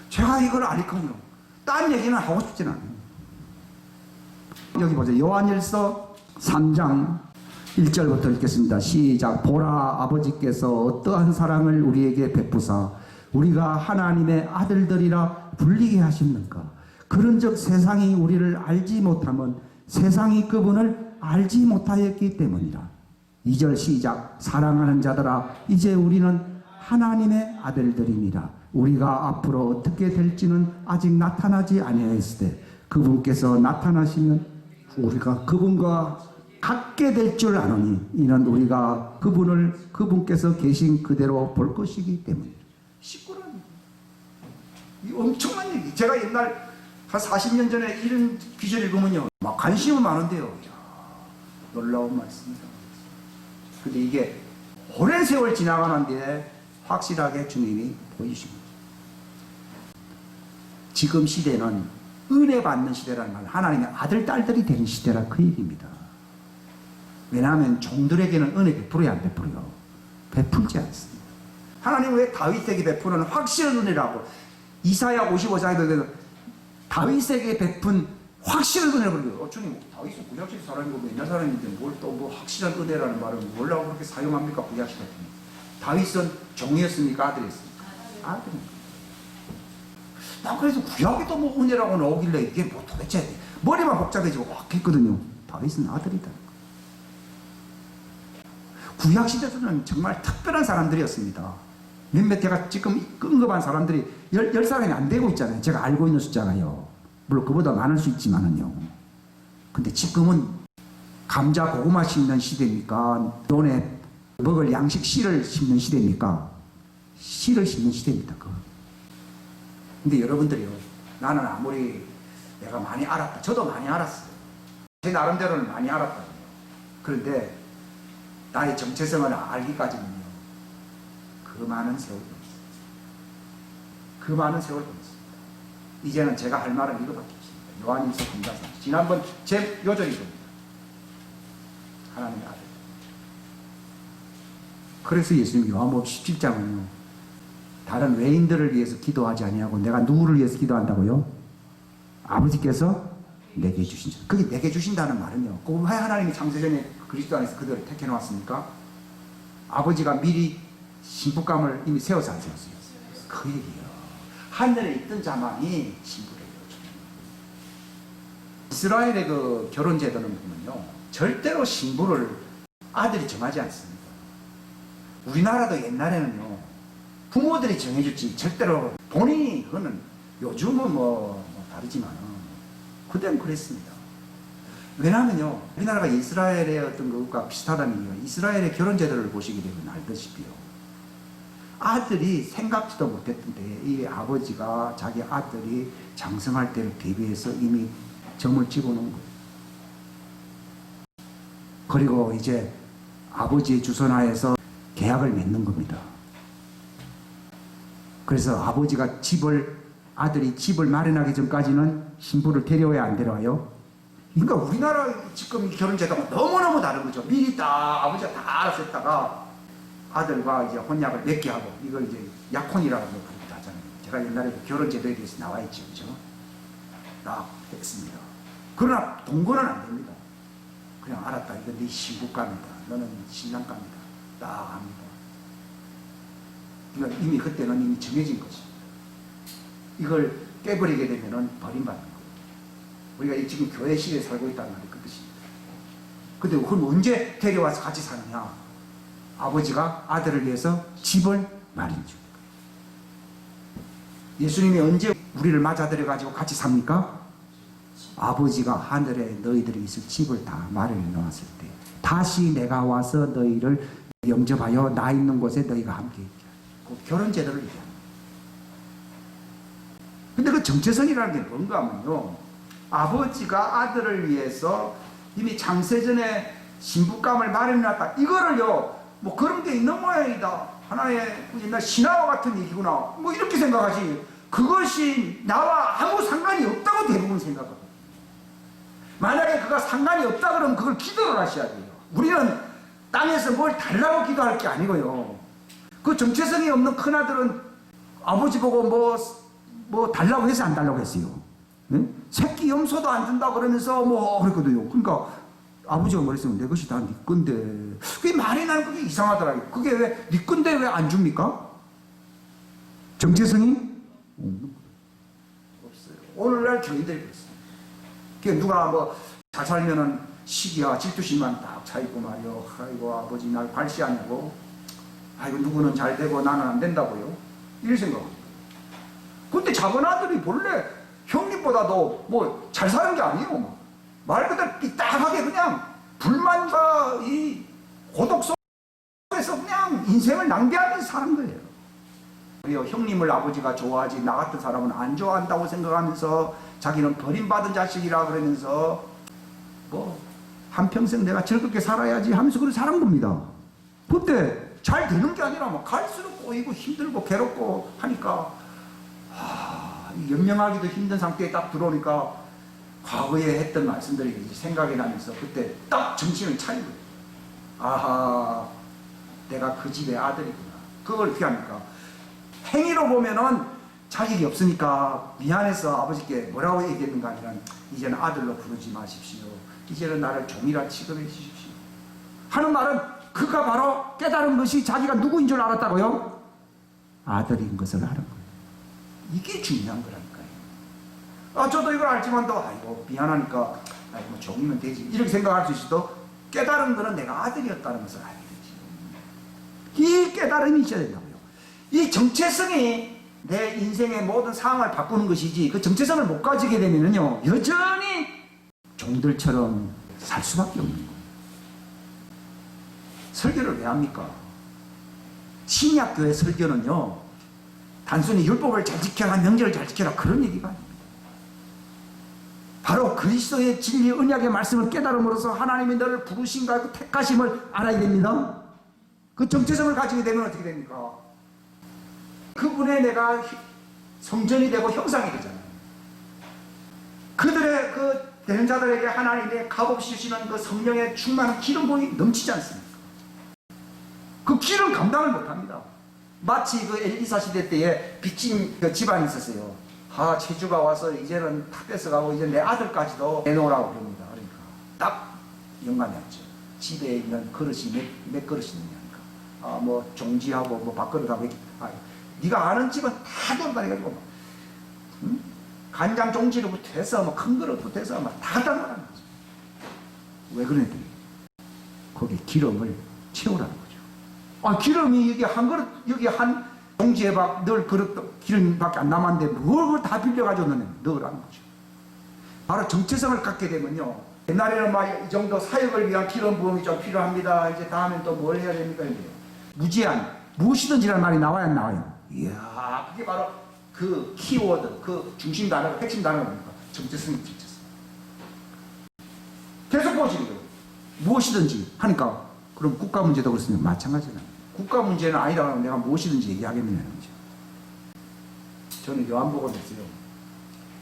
Speaker 1: 제가 이걸 아니까요, 딴 얘기는 하고 싶진 않아요. 여기 보세요. 요한일서 3장 1절부터 읽겠습니다. 시작. 보라, 아버지께서 어떠한 사랑을 우리에게 베푸사 우리가 하나님의 아들들이라 불리게 하셨는가. 그런즉 세상이 우리를 알지 못하면 세상이 그분을 알지 못하였기 때문이라. 2절 시작. 사랑하는 자들아, 이제 우리는 하나님의 아들들이니라. 우리가 앞으로 어떻게 될지는 아직 나타나지 아니하였을 때 그분께서 나타나시면 우리가 그분과 같게 될 줄 아노니 이는 우리가 그분께서 계신 그대로 볼 것이기 때문이다. 19라니. 이 엄청난 얘기. 제가 옛날 한 40년 전에 이런 기절 읽으면요 막 관심은 많은데요. 이야, 놀라운 말씀이다. 근데 이게 오랜 세월 지나가는데 확실하게 주님이 보이십니다. 지금 시대는 은혜 받는 시대라는 말, 하나님의 아들, 딸들이 되는 시대라 그 얘기입니다. 왜냐하면 종들에게는 은혜 베풀어야 안 베풀어요? 베풀지 않습니다. 하나님은 왜 다윗에게 베푸는 확실한 은혜라고 이사야 55장에도 다윗에게 베푼 확실한 은혜라고 그래요. 주님, 다윗은 구약시대 사람이고 옛날 사람인데 뭘 또 뭐 확실한 은혜라는 말을 뭐라고 그렇게 사용합니까? 구약시대 같은 다윗은 종이었습니까? 아들이었습니까? 아들입니다. 나 그래서 구약에 또 뭐 은혜라고 나오길래 이게 뭐 도대체 머리만 복잡해지고 막 했거든요. 다윗은 아들이다. 구약시대에서는 정말 특별한 사람들이었습니다. 몇몇 제가 지금 언급한 사람들이 10사람이 안 되고 있잖아요. 제가 알고 있는 숫자가요. 물론 그보다 많을 수 있지만은요. 근데 지금은 감자 고구마 심는 시대입니까? 논에 먹을 양식 씨를 심는 시대입니까? 씨를 심는 시대입니다. 근데 여러분들이요, 나는 아무리 내가 많이 알았다. 저도 많이 알았어요. 제 나름대로는 많이 알았거든요. 그런데 나의 정체성을 알기까지는요, 그 많은 세월이 없어요. 그 많은 세월이 없습니다. 이제는 제가 할 말은 이거밖에 없습니다. 요한일서 3장 지난번 제 요절이 겁니다. 하나님의 아들. 그래서 예수님 요한복음 17장은요, 다른 외인들을 위해서 기도하지 아니하고 내가 누구를 위해서 기도한다고요? 아버지께서 내게 주신 자. 그게 내게 주신다는 말은요, 왜 하나님이 창세전에 그리스도 안에서 그들을 택해 놓았습니까? 아버지가 미리 신부감을 이미 세워서 안 세웠어요. 그 얘기예요. 하늘에 있던 자만이 신부래요. 이스라엘의 그 결혼 제도는 보면요, 절대로 신부를 아들이 정하지 않습니다. 우리나라도 옛날에는요, 부모들이 정해줬지 절대로 본인이, 그거는 요즘은 뭐 다르지만 그때는 그랬습니다. 왜냐하면요, 우리나라가 이스라엘의 어떤 것과 비슷하다는 이유가, 이스라엘의 결혼 제도를 보시게 되면 알다시피요, 아들이 생각지도 못했던데 이 아버지가 자기 아들이 장성할 때를 대비해서 이미 점을 찍어놓은 거예요. 그리고 이제 아버지의 주선하에서 계약을 맺는 겁니다. 그래서 아버지가 아들이 집을 마련하기 전까지는 신부를 데려와야 안 데려와요? 그러니까 우리나라 지금 결혼제도가 너무너무 다른 거죠. 미리 다 아버지가 다 알아서 했다가 아들과 이제 혼약을 맺게 하고, 이걸 이제 약혼이라고 그렇게 하잖아요. 제가 옛날에 결혼제도에 대해서 나와 있죠. 그죠? 나 했습니다. 그러나 동거는 안 됩니다. 그냥 알았다. 이건 네 신부감이다. 너는 신랑감이다. 딱 합니다. 그러니까 이미 그때는 이미 정해진 것입니다. 이걸 깨버리게 되면은 버림받는 거예요. 우리가 지금 교회 시대에 살고 있다는 말이 그 뜻입니다. 근데 그럼 언제 데려와서 같이 사느냐? 아버지가 아들을 위해서 집을 마련해 줍니다. 예수님이 언제 우리를 맞아들여 가지고 같이 삽니까? 아버지가 하늘에 너희들이 있을 집을 다 마련해 놓았을 때, 다시 내가 와서 너희를 영접하여 나 있는 곳에 너희가 함께 있게 하고, 그 결혼 제도를 얘기합니다. 근데 그 정체성이라는 게 뭔가 하면요, 아버지가 아들을 위해서 이미 창세전에 신부감을 마련해놨다. 이거를요, 뭐 그런 게 있는 모양이다. 하나의 옛날 신화와 같은 얘기구나. 뭐 이렇게 생각하지. 그것이 나와 아무 상관이 없다고 대부분 생각하거든요. 만약에 그가 상관이 없다 그러면 그걸 기도를 하셔야 돼요. 우리는 땅에서 뭘 달라고 기도할 게 아니고요. 그 정체성이 없는 큰아들은 아버지 보고 뭐 달라고 해서 안 달라고 했어요. 네? 새끼 염소도 안 준다 그러면서 뭐 그랬거든요. 그러니까 아버지가 뭐랬으면 내 것이 다 네 건데. 그게 말이 나는 그게 이상하더라고요. 그게 왜 네 건데 왜 안 줍니까? 정체성이 없어요. 오늘날 교인들이 그렇습니다. 그게 누가 뭐 잘 살면은 시기와 질투심만 딱 차있고 말이요. 아이고 아버지 날 발시하냐고. 아이고 누구는 잘 되고 나는 안 된다고요. 이런 생각합니다. 근데 작은 아들이 본래 형님보다도 뭐 잘 사는 게 아니에요. 말 그대로 삐딱하게 그냥 불만과 이 고독 속에서 그냥 인생을 낭비하면서 사는 거예요. 그리고 형님을 아버지가 좋아하지 나 같은 사람은 안 좋아한다고 생각하면서 자기는 버림받은 자식이라 그러면서 뭐 한평생 내가 즐겁게 살아야지 하면서 그렇게 살은 겁니다. 그때 잘 되는 게 아니라 막 갈수록 꼬이고 힘들고 괴롭고 하니까 연명하기도 힘든 상태에 딱 들어오니까 과거에 했던 말씀들이 생각이 나면서 그때 딱 정신을 차리고 아하 내가 그 집의 아들이구나. 그걸 어떻게 합니까? 행위로 보면은 자격이 없으니까 미안해서 아버지께 뭐라고 얘기했는가 하면 이제는 아들로 부르지 마십시오. 이제는 나를 종이라 취급해 주십시오. 하는 말은 그가 바로 깨달은 것이 자기가 누구인 줄 알았다고요? 아들인 것을 아는 거예요. 이게 중요한 거라니까요. 저도 이걸 알지만도 아이고 미안하니까 뭐 종이면 되지 이렇게 생각할 수 있어도 깨달은 거는 내가 아들이었다는 것을 알게 되지. 이 깨달음이 있어야 된다고요. 이 정체성이 내 인생의 모든 상황을 바꾸는 것이지 그 정체성을 못 가지게 되면요 여전히 종들처럼 살 수밖에 없는 거예요. 설교를 왜 합니까? 신약교회 설교는요 단순히 율법을 잘 지켜라 명절을 잘 지켜라 그런 얘기가 아닙니다. 바로 그리스도의 진리 언약의 말씀을 깨달음으로써 하나님이 너를 부르신가 그 택하심을 알아야 됩니다. 그 정체성을 가지게 되면 어떻게 됩니까? 그분의 내가 성전이 되고 형상이 되잖아요. 그들의 그 되는 자들에게 하나님의 값없이 주시는 그 성령의 충만한 기름 부음이 넘치지 않습니까? 그 기름 감당을 못합니다. 마치 그 엘리사 시대 때에 빚진 그 집안이 있었어요. 체주가 와서 이제는 다 뺏어가고 이제 내 아들까지도 내놓으라고 그럽니다. 그러니까 딱 연관이 왔죠. 집에 있는 그릇이 몇 그릇이 있느냐니까. 뭐 종지하고 뭐 밥그릇하고 네가 아는 집은 다 돌아다니가지고 간장 종지로부터 해서 뭐 큰 그릇부터 해서 다 담아라는 거죠. 왜 그랬더니 거기에 기름을 채우라는 거죠. 기름이 여기 한 그릇 여기 한 종지에 늘 그릇 기름밖에 안 남았는데 뭘 다 빌려가지고 넣으라는 거죠. 바로 정체성을 갖게 되면요. 옛날에는 막 이 정도 사역을 위한 기름 부음이 좀 필요합니다. 이제 다음엔 또 뭘 해야 됩니까? 이제 무제한 무엇이든지라는 말이 나와야 안 나와요. 이야, 그게 바로 그 키워드, 그 중심 단어가 핵심 단어가 뭡니까? 정체성이 정체성. 계속 보시고요. 무엇이든지 하니까 그럼 국가 문제도 그렇습니다. 마찬가지잖아요. 국가 문제는 아니라고 하면 내가 무엇이든지 얘기하겠느냐는 거죠. 저는 요한복음에 있어요.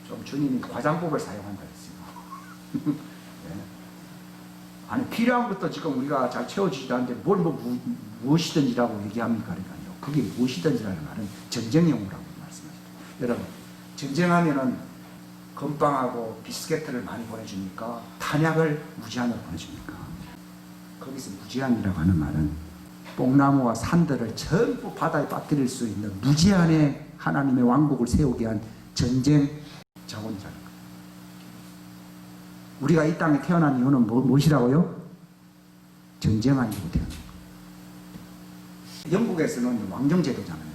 Speaker 1: 좀 주님이 과장법을 사용한다 했어요. 네. 아니 필요한 것도 지금 우리가 잘 채워주지도 않는데 뭘 무엇이든지라고 얘기합니까? 그러니까요. 그게 무엇이든지라는 말은 전쟁용어라고 말씀하시죠. 여러분 전쟁하면은 건빵하고 비스켓을 많이 보내줍니까? 탄약을 무제한으로 보내줍니까? 거기서 무제한이라고 하는 말은 뽕나무와 산들을 전부 바다에 빠뜨릴 수 있는 무제한의 하나님의 왕국을 세우게 한 전쟁 자원이라는 거예요. 우리가 이 땅에 태어난 이유는 무엇이라고요? 전쟁한 이유로 태어난 거예요. 영국에서는 왕정제도잖아요.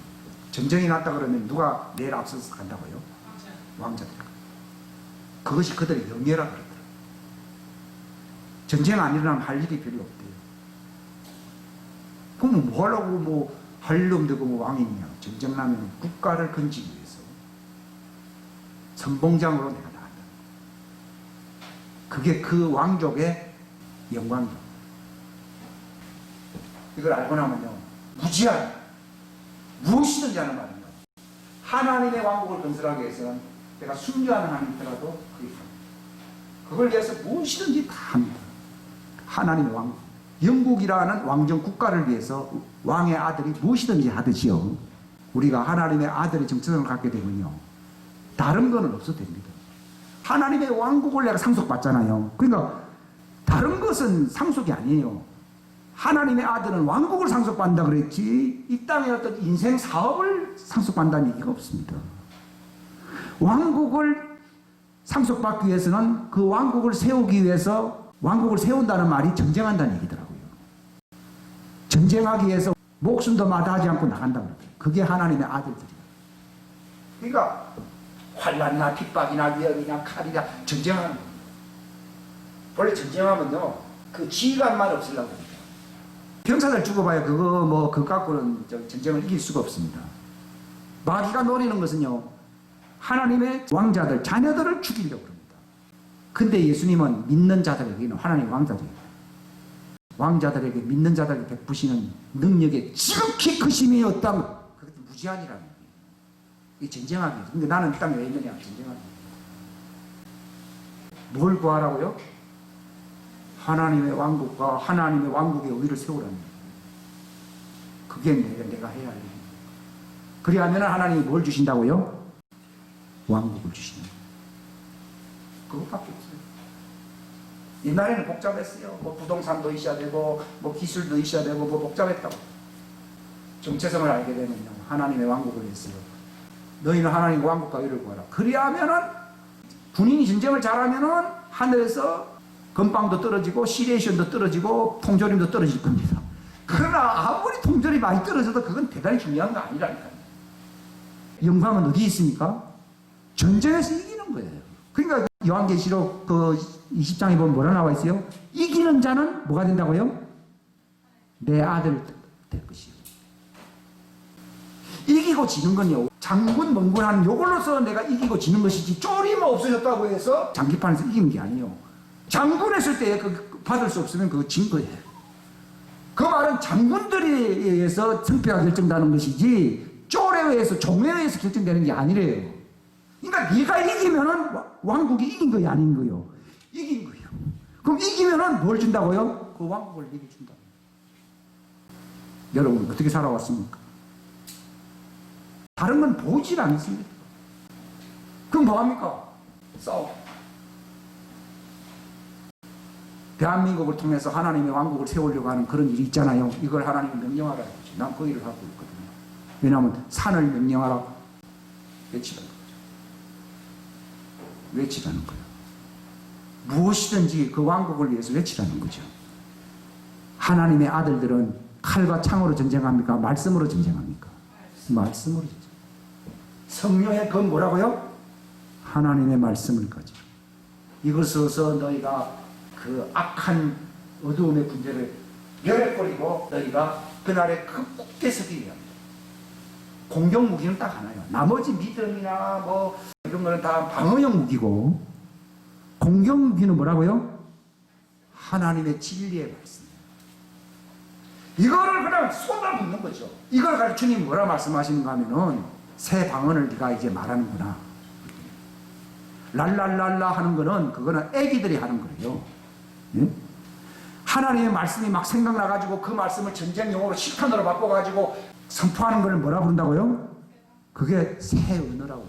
Speaker 1: 전쟁이 났다 그러면 누가 내일 앞서서 간다고요? 왕자들. 그것이 그들의 영예라 그러더라고요. 전쟁 안 일어나면 할 일이 별로 없대요. 그럼 뭐 하려고 뭐 할 일 없는데 뭐 왕이냐. 전쟁 나면 국가를 건지기 위해서 선봉장으로 내가 나간다. 그게 그 왕족의 영광이다. 이걸 알고 나면요. 무지한 무엇이든지 하는 말입니다. 하나님의 왕국을 건설하기 위해서는 내가 순교하는 하나님이더라도 그걸 위해서 무엇이든지 다 합니다. 하나님의 왕국. 영국이라는 왕정 국가를 위해서 왕의 아들이 무엇이든지 하듯이요. 우리가 하나님의 아들의 정체성을 갖게 되면요. 다른 거는 없어도 됩니다. 하나님의 왕국을 내가 상속받잖아요. 그러니까 다른 것은 상속이 아니에요. 하나님의 아들은 왕국을 상속받는다 그랬지 이 땅의 어떤 인생 사업을 상속받는다는 얘기가 없습니다. 왕국을 상속받기 위해서는 그 왕국을 세우기 위해서 왕국을 세운다는 말이 전쟁한다는 얘기더라고요. 전쟁하기 위해서 목숨도 마다하지 않고 나간다고 그래요. 그게 하나님의 아들들이에요. 그러니까 환란이나 핍박이나 위협이나 칼이나 전쟁하는 거예요. 원래 전쟁하면요 그 지휘관만 없으려고 합니다. 병사들 죽어봐야 그거 뭐 그 갖고는 전쟁을 이길 수가 없습니다. 마귀가 노리는 것은요 하나님의 왕자들 자녀들을 죽이려고 합니다. 근데 예수님은 믿는 자들에게는 하나님의 왕자들이에요. 왕자들에게 믿는 자들에게 베푸시는 능력에 지극히 그 힘이 없다면 그것도 무지한이라는 거예요. 이게 전쟁하기. 근데 나는 이 땅에 왜 있느냐? 전쟁하기. 뭘 구하라고요? 하나님의 왕국과 하나님의 왕국의 의를 세우라는 거예요. 그게 내가 해야 할 일입니다. 그리하면 하나님이 뭘 주신다고요? 왕국을 주시는 거예요. 그것밖에 없어요. 옛날에는 복잡했어요. 뭐 부동산도 있어야 되고 뭐 기술도 있어야 되고 뭐 복잡했다고. 정체성을 알게 되면요 하나님의 왕국을 했어요. 너희는 하나님의 왕국과 의를 구하라. 그리하면은 군인이 전쟁을 잘하면은 하늘에서 건빵도 떨어지고 시레이션도 떨어지고 통조림도 떨어질 겁니다. 그러나 아무리 통조림이 많이 떨어져도 그건 대단히 중요한 거 아니라니까요. 영광은 어디 있습니까? 전쟁에서 이기는 거예요. 그러니까 요한계시록 그 20장에 보면 뭐라 나와 있어요? 이기는 자는 뭐가 된다고요? 내 아들 될 것이요. 이기고 지는 건요 장군 멍군하는 요걸로서 내가 이기고 지는 것이지 쪼리만 없어졌다고 해서 장기판에서 이기는 게 아니에요. 장군 했을 때 그 받을 수 없으면 그거 진 거예요. 그 말은 장군들에 의해서 승패가 결정되는 것이지 쪼레에 의해서 종에 의해서 결정되는 게 아니래요. 그러니까 네가 이기면은 왕국이 이긴 거야 아닌 거요? 이긴 거예요. 그럼 이기면은 뭘 준다고요? 그 왕국을 네게 준다. 여러분 어떻게 살아왔습니까? 다른 건 보질 않습니다. 그럼 뭐합니까? 싸워. 대한민국을 통해서 하나님의 왕국을 세우려고 하는 그런 일이 있잖아요. 이걸 하나님이 명령하라 했지. 난 그 일을 하고 있거든요. 왜냐하면 산을 명령하라 외치라는 거죠. 외치라는 거예요. 무엇이든지 그 왕국을 위해서 외치라는 거죠. 하나님의 아들들은 칼과 창으로 전쟁합니까? 말씀으로 전쟁합니까? 말씀으로 전쟁. 성령의 그 뭐라고요? 하나님의 말씀을 가지고 이것으로서 너희가 그 악한 어두움의 군대를 멸해버리고 너희가 그날에 굳게 서기 위함이다. 공격 무기는 딱 하나요. 나머지 믿음이나 뭐 이런 거는 다 방어용 무기고 공격 무기는 뭐라고요? 하나님의 진리의 말씀. 이거를 그냥 쏟아붓는 거죠. 이걸 가지고 주님 뭐라 말씀하시는가 하면은 새 방언을 네가 이제 말하는구나. 랄랄랄라 하는 거는 그거는 애기들이 하는 거예요. 예? 하나님의 말씀이 막 생각나가지고 그 말씀을 전쟁용어로 실탄으로 바꿔가지고 선포하는 걸 뭐라 부른다고요? 그게 새 언어라고 얘기하더라고요.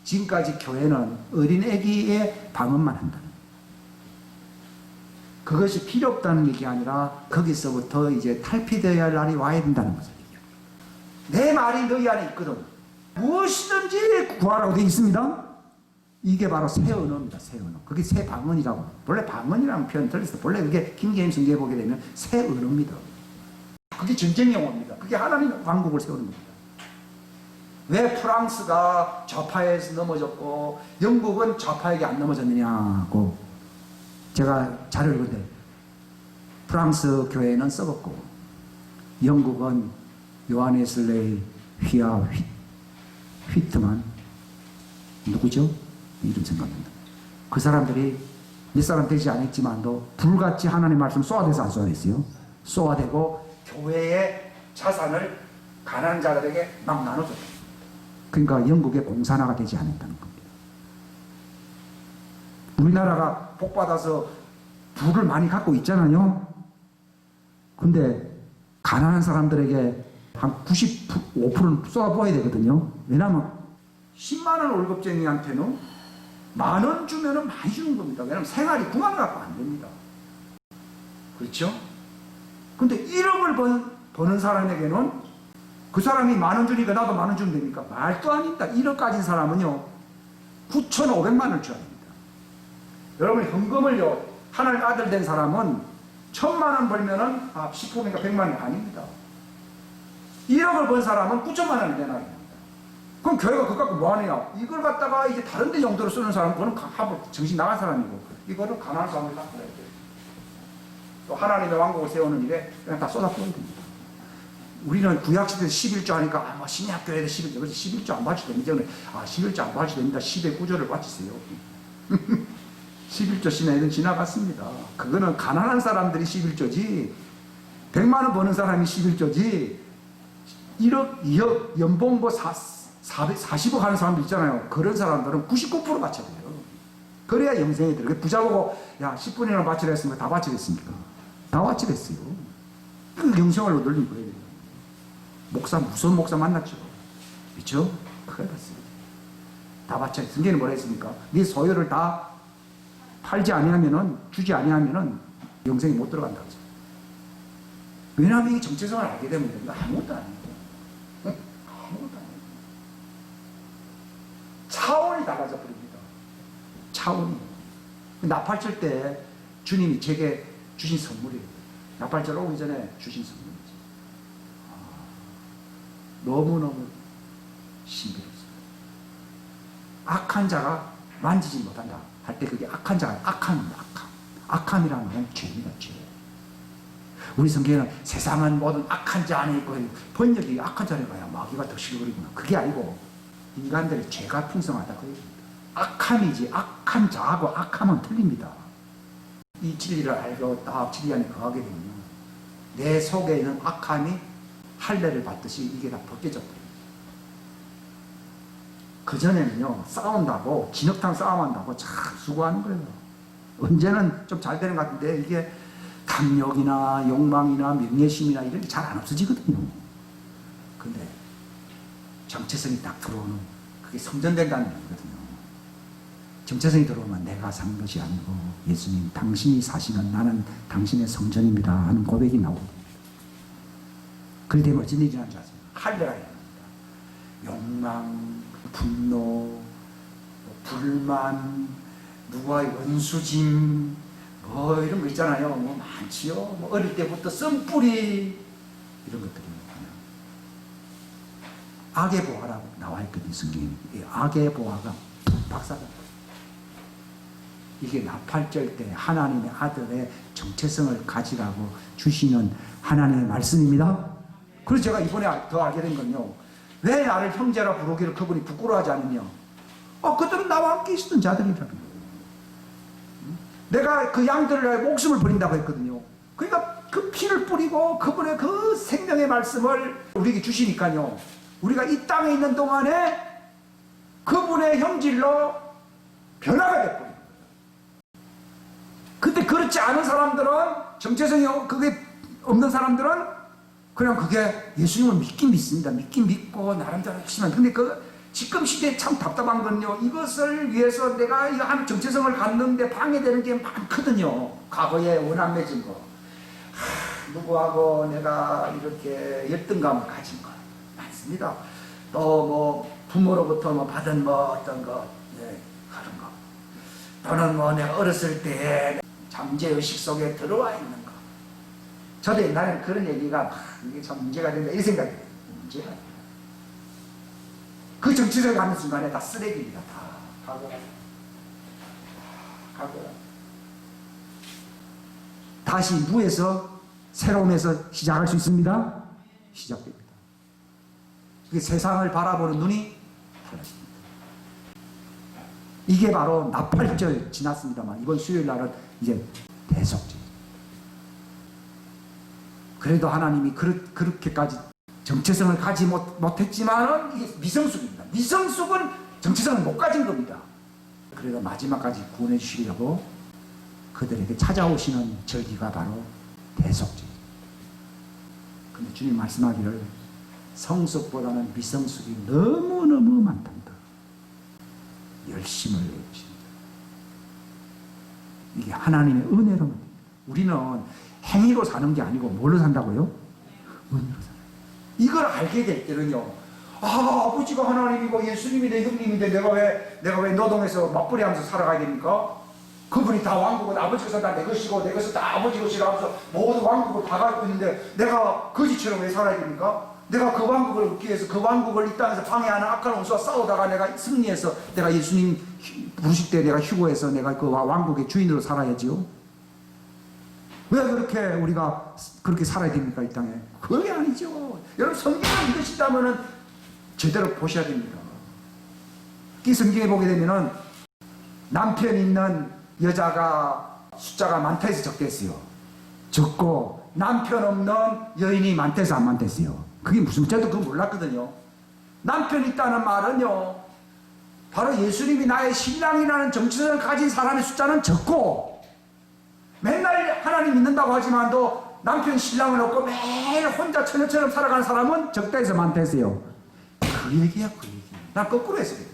Speaker 1: 지금까지 교회는 어린 애기의 방언만 한다는 거예요. 그것이 필요 없다는 얘기 아니라 거기서부터 이제 탈피되어야 할 날이 와야 된다는 것을 얘기합니다. 내 말이 너희 안에 있거든. 무엇이든지 구하라고 되어 있습니다. 이게 바로 새 언어입니다. 새 언어. 그게 새 방언이라고. 원래 방언이라는 표현 들렸어. 원래 그게 킹제임스 성경에 보게 되면 새 언어입니다. 그게 전쟁 용어입니다. 그게 하나님의 왕국을 세우는 겁니다. 왜 프랑스가 좌파에서 넘어졌고 영국은 좌파에게 안 넘어졌느냐고 제가 자료를 본데 프랑스 교회는 썩었고 영국은 요하네슬레이 휘트만 누구죠? 이름 생각난다. 그 사람들이 몇 사람 되지 않았지만도 불같이 하나님의 말씀 쏘아대서 안 쏘아댔어요? 쏘아대고 교회의 자산을 가난한 자들에게 막 나눠줬다. 그러니까 영국의 공산화가 되지 않았다는 겁니다. 우리나라가 복받아서 부를 많이 갖고 있잖아요. 근데 가난한 사람들에게 한 95%는 쏘아부어야 되거든요. 왜냐하면 10만원 월급쟁이한테는 만원 주면은 많이 주는 겁니다. 왜냐하면 생활이 9만원 갖고 안 됩니다. 그렇죠? 근데 1억을 버는 사람에게는 그 사람이 만원 주니까 나도 만원 주면 됩니까? 말도 아닙니다. 1억 가진 사람은요 9,500만원을 줘야 됩니다. 여러분 현금을요 하나님 아들 된 사람은 1,000만원 벌면은 10%니까 100만원이 아닙니다. 1억을 번 사람은 9천만원을 내놔야 됩니다. 그럼 교회가 그거 갖고 뭐 하느냐? 이걸 갖다가 이제 다른 데 용도로 쓰는 사람, 그거는 정신 나간 사람이고, 이거를 가난한 사람을 다 써야 돼요. 또 하나님의 왕국을 세우는 일에 그냥 다 쏟아부어야 됩니다. 우리는 구약시대 11조 하니까, 뭐 신약교회도 11조, 그래서 11조 안 받쳐도 됩니다. 이제는, 11조 안 받쳐도 됩니다. 10의 구조를 바치세요. 11조 신화에는 지나갔습니다. 그거는 가난한 사람들이 11조지, 100만 원 버는 사람이 11조지, 1억, 2억, 연봉 뭐 40억 하는 사람들 있잖아요. 그런 사람들은 99% 바쳐야 돼요. 그래야 영생이 들어요. 부자 보고, 야, 10분이나 바치라 했으니까 다 바치랬습니까? 다 바치랬어요. 그 영생을 얻으려는 거예요. 무서운 목사 만났죠. 그렇죠? 그래 봤어요. 다 바쳐요. 성경에는 뭐라 했습니까? 네 소유를 다 팔지 아니하면은, 주지 아니하면은 영생이 못 들어간다고 했어요. 왜냐하면 이 정체성을 알게 되면 아무것도 아니에요. 아무것도 아니에요. 차원이 달라져 버립니다. 차원이. 나팔절 때 주님이 제게 주신 선물이에요. 나팔절 오기 전에 주신 선물이죠. 너무너무 신비롭습니다. 악한 자가 만지지 못한다 할 때 그게 악한 자가 악함입니다. 악함이라는 건 죄입니다. 죄. 우리 성경에는 세상은 모든 악한 자 안에 있고, 번역이 악한 자를 가야 마귀가 덕실거리구나. 그게 아니고 인간들의 죄가 풍성하다 그 얘기입니다. 악함이지 악한 자하고 악함은 틀립니다. 이 진리를 알고 딱 진리 안에 거하게 되면 내 속에 있는 악함이 할례를 받듯이 이게 다 벗겨져 버려요. 그전에는요, 싸운다고, 진흙탕 싸움한다고 참 수고하는 거예요. 언제는 좀 잘 되는 것 같은데, 이게 탐욕이나 욕망이나 명예심이나 이런 게 잘 안 없어지거든요. 근데 정체성이 딱 들어오는, 그게 성전된다는 얘기거든요. 정체성이 들어오면 내가 산 것이 아니고, 예수님, 당신이 사시는 나는 당신의 성전입니다 하는 고백이 나오거든요. 그럴 때 어떤 일이 일어나는 줄 아세요? 할례가 일어납니다. 욕망, 분노, 불만, 누구와의 원수짐, 뭐 이런 거 있잖아요. 뭐 많지요. 뭐 어릴 때부터 썸뿌리 이런 것들입니다. 악의 보화라고 나와 있거든요. 성경에. 악의 보화가 박사가 이게 나팔절 때 하나님의 아들의 정체성을 가지라고 주시는 하나님의 말씀입니다. 그래서 제가 이번에 더 알게 된 건요, 왜 나를 형제라 부르기를 그분이 부끄러워하지 않느냐. 그들은 나와 함께 있었던 자들이라는 거예요. 내가 그 양들을 위해 목숨을 버린다고 했거든요. 그러니까 그 피를 뿌리고 그분의 그 생명의 말씀을 우리에게 주시니까요, 우리가 이 땅에 있는 동안에 그분의 형질로 변화가 돼버린 거예요. 근데 그렇지 않은 사람들은, 정체성이 그게 없는 사람들은 그냥 그게 예수님을 믿긴 믿습니다. 믿긴 믿고 나름대로 열심히. 근데 지금 시대에 참 답답한 건요, 이것을 위해서 내가 한 정체성을 갖는데 방해되는 게 많거든요. 과거에 원한 맺은 거, 누구하고 내가 이렇게 열등감을 가진 거 많습니다. 또 뭐 부모로부터 뭐 받은 뭐 어떤 거, 네, 그런 거, 또는 뭐 내가 어렸을 때 잠재의식 속에 들어와 있는 거. 저도 옛날에는 그런 얘기가 이게 참 문제가 된다 이 생각이 들어요. 문제가 돼요. 그 정치적으로 가는 순간에 다 쓰레기입니다. 다 가고 다시 무에서 새로움에서 시작할 수 있습니다. 시작됩니다. 그게 세상을 바라보는 눈이 달라집니다. 이게 바로 나팔절 지났습니다만 이번 수요일 날은 이제 대속절. 그래도 하나님이 그렇게까지 정체성을 가지 못했지만은 이게 미성숙입니다. 미성숙은 정체성을 못 가진 겁니다. 그래도 마지막까지 구원해 주시려고 그들에게 찾아오시는 절기가 바로 대속절. 근데 주님 말씀하기를 성숙보다는 미성숙이 너무너무 많답니다. 열심을 내주십니다. 이게 하나님의 은혜로. 우리는 행위로 사는 게 아니고 뭘로 산다고요? 은혜로 산다. 이걸 알게 될 때는요, 아버지가 하나님이고 예수님이 내 형님인데 내가 왜 노동해서 맞벌이 하면서 살아가야 됩니까? 그분이 다 왕국은 아버지 것은 다 내 것이고 내 것은 다 아버지 것이라 하면서 모든 왕국을 다 갖고 있는데 내가 거지처럼 왜 살아야 됩니까? 내가 그 왕국을 얻기 위해서 그 왕국을 이 땅에서 방해하는 악한 원수와 싸우다가 내가 승리해서 내가 예수님 부르실 때 내가 휴거해서 내가 그 왕국의 주인으로 살아야지요. 왜 그렇게 우리가 그렇게 살아야 됩니까, 이 땅에? 그게 아니죠. 여러분, 성경을 믿으신다면은 제대로 보셔야 됩니다. 이 성경에 보게 되면은 남편 있는 여자가 숫자가 많다 해서 적다 했어요. 적고 남편 없는 여인이 많다 해서 안 많다 했어요. 그게 무슨, 저도 그거 몰랐거든요. 남편 있다는 말은요, 바로 예수님이 나의 신랑이라는 정체성을 가진 사람의 숫자는 적고, 맨날 하나님 믿는다고 하지만도 남편 신랑을 없고 매일 혼자 처녀처럼 살아가는 사람은 적다 해서 많다 했어요. 그 얘기야, 그 얘기. 난 거꾸로 했어요.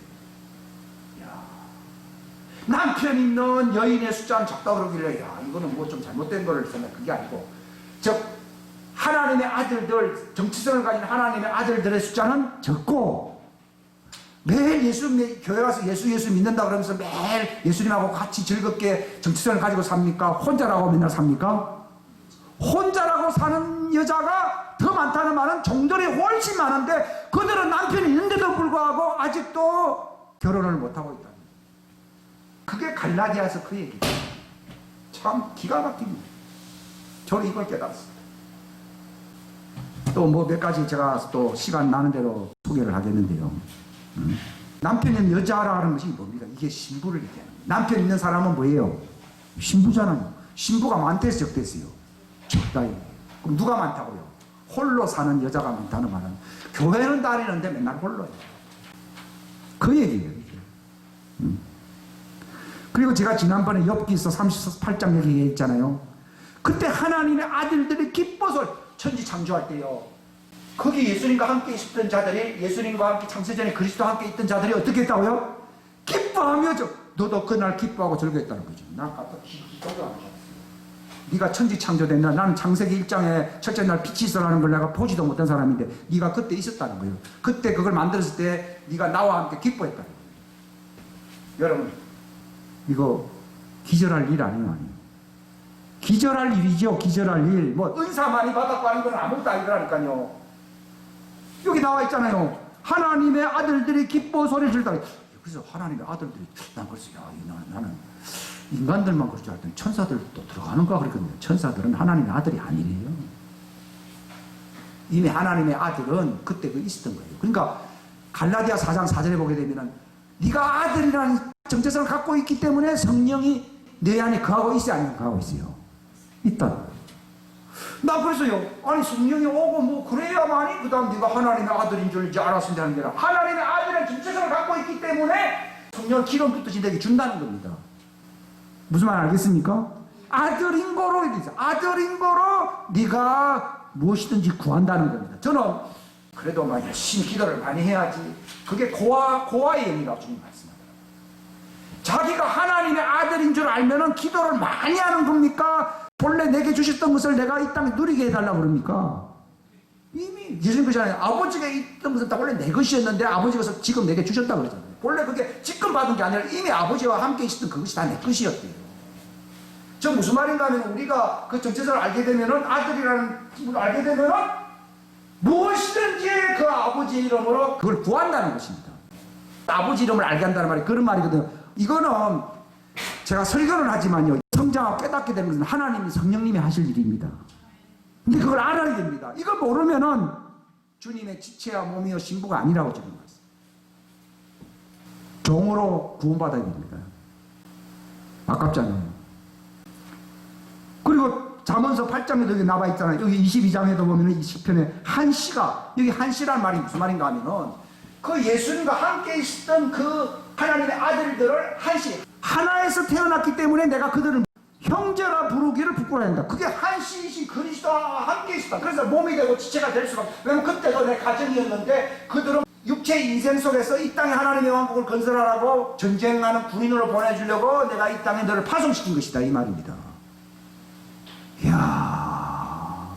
Speaker 1: 남편 있는 여인의 숫자는 적다 그러길래, 야, 이거는 뭐 좀 잘못된 거를 생각, 그게 아니고, 즉 하나님의 아들들, 정체성을 가진 하나님의 아들들의 숫자는 적고, 매일 예수님 교회 와서 예수 믿는다 그러면서 매일 예수님하고 같이 즐겁게 정체성을 가지고 삽니까? 혼자라고 맨날 삽니까? 혼자라고 사는 여자가 더 많다는 말은 종들이 훨씬 많은데, 그들은 남편이 있는데도 불구하고 아직도 결혼을 못하고 있다. 그게 갈라디아서 그 얘기죠. 참 기가 막힙니다. 저는 이걸 깨달았습니다. 또 뭐 몇 가지 제가 또 시간 나는 대로 소개를 하겠는데요. 남편 있는 여자라는 것이 뭡니까? 이게 신부를 얘기하는 거예요. 남편 있는 사람은 뭐예요? 신부잖아요. 신부가 많대서 적대했어요. 적다. 그럼 누가 많다고요? 홀로 사는 여자가 많다는 말은 교회는 다니는데 맨날 홀로예요. 그 얘기예요. 그리고 제가 지난번에 욥기서 38장 얘기했잖아요. 그때 하나님의 아들들이 기뻐서 천지 창조할 때요, 거기 예수님과 함께 있었던 자들이, 예수님과 함께 창세전에 그리스도와 함께 있던 자들이 어떻게 했다고요? 기뻐하며, 너도 그날 기뻐하고 즐거웠다는 거죠. 난 아까 기도도 안 했어요. 네가 천지 창조된 날, 나는 창세기 1장에 첫째 날 빛이 있어라는 걸 내가 보지도 못한 사람인데 네가 그때 있었다는 거예요. 그때 그걸 만들었을 때 네가 나와 함께 기뻐했다는 거예요. 여러분, 이거 기절할 일 아니에요. 기절할 일이죠. 기절할 일. 뭐 은사 많이 받았고 하는 건 아무것도 아니더라니까요. 여기 나와 있잖아요. 하나님의 아들들이 기뻐 소리를 질다. 그래서 하나님의 아들들이, 난 그래서 나는 인간들만 그럴 줄 알았더니 천사들도 들어가는가 그랬거든요. 천사들은 하나님의 아들이 아니래요. 이미 하나님의 아들은 그때 그 있었던 거예요. 그러니까 갈라디아 4장 4절에 보게 되면은 네가 아들이라는 정체성을 갖고 있기 때문에 성령이 내 안에 거하고 있어요, 아니면 거하고 있어요? 있다. 나 그래서요, 아니 성령이 오고 뭐 그래야만이 그 다음 네가 하나님의 아들인 줄 알았으면 되는 게 아니라 하나님의 아들의 정체성을 갖고 있기 때문에 성령 기름부터 진에게 준다는 겁니다. 무슨 말 알겠습니까? 아들인 거로 얘기해서 아들인 거로 네가 무엇이든지 구한다는 겁니다. 저는 그래도 막 열심히 기도를 많이 해야지, 그게 고아의 의미가 주님 말씀합니다. 자기가 하나님의 아들인 줄 알면은 기도를 많이 하는 겁니까? 본래 내게 주셨던 것을 내가 이 땅에 누리게 해달라고 그럽니까? 이미 예수님 그러잖아요. 아버지가 있던 것은 다 원래 내 것이었는데 아버지가 지금 내게 주셨다고 그러잖아요. 원래 그게 지금 받은 게 아니라 이미 아버지와 함께 있었던 그것이 다 내 것이었대요. 저 무슨 말인가 하면, 우리가 그 정체성을 알게 되면은, 아들이라는 걸 알게 되면은 무엇이든지 그 아버지 이름으로 그걸 구한다는 것입니다. 아버지 이름을 알게 한다는 말이 그런 말이거든요. 이거는 제가 설교는 하지만요, 성장하고 깨닫게 되는 것은 하나님이, 성령님이 하실 일입니다. 근데 그걸 알아야 됩니다. 이걸 모르면은 주님의 지체와 몸이요 신부가 아니라고 주는 말씀. 종으로 구원받아야 됩니다. 아깝잖아요. 그리고 잠언서 8장에도 여기 나와 있잖아요. 여기 22장에도 보면 이 시편에 한시가, 여기 한시란 말이 무슨 말인가 하면은, 그 예수님과 함께 있었던 그 하나님의 아들들을 한시, 하나에서 태어났기 때문에 내가 그들을 형제라 부르기를 부끄러워한다. 그게 한시이신 그리스도와 함께 있었다. 그래서 몸이 되고 지체가 될 수밖에. 왜냐면 그때도 내 가정이었는데 그들은 육체의 인생 속에서 이 땅에 하나님의 왕국을 건설하라고 전쟁하는 군인으로 보내주려고 내가 이 땅에 너를 파송시킨 것이다, 이 말입니다. 이야,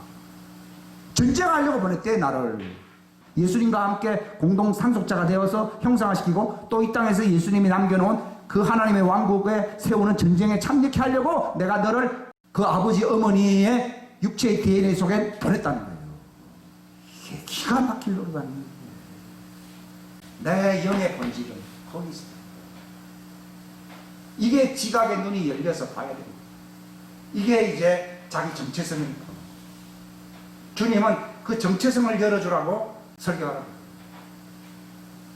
Speaker 1: 전쟁하려고 보냈대, 나를. 예수님과 함께 공동 상속자가 되어서 형상화시키고 또 이 땅에서 예수님이 남겨놓은 그 하나님의 왕국에 세우는 전쟁에 참여케 하려고 내가 너를 그 아버지 어머니의 육체의 DNA 속에 보냈다는 거예요. 이게 기가 막힐 노래가 아니에요. 내 영의 본질은 거기 있습니다. 이게 지각의 눈이 열려서 봐야 됩니다. 이게 이제 자기 정체성입니다. 주님은 그 정체성을 열어주라고 설교하라고.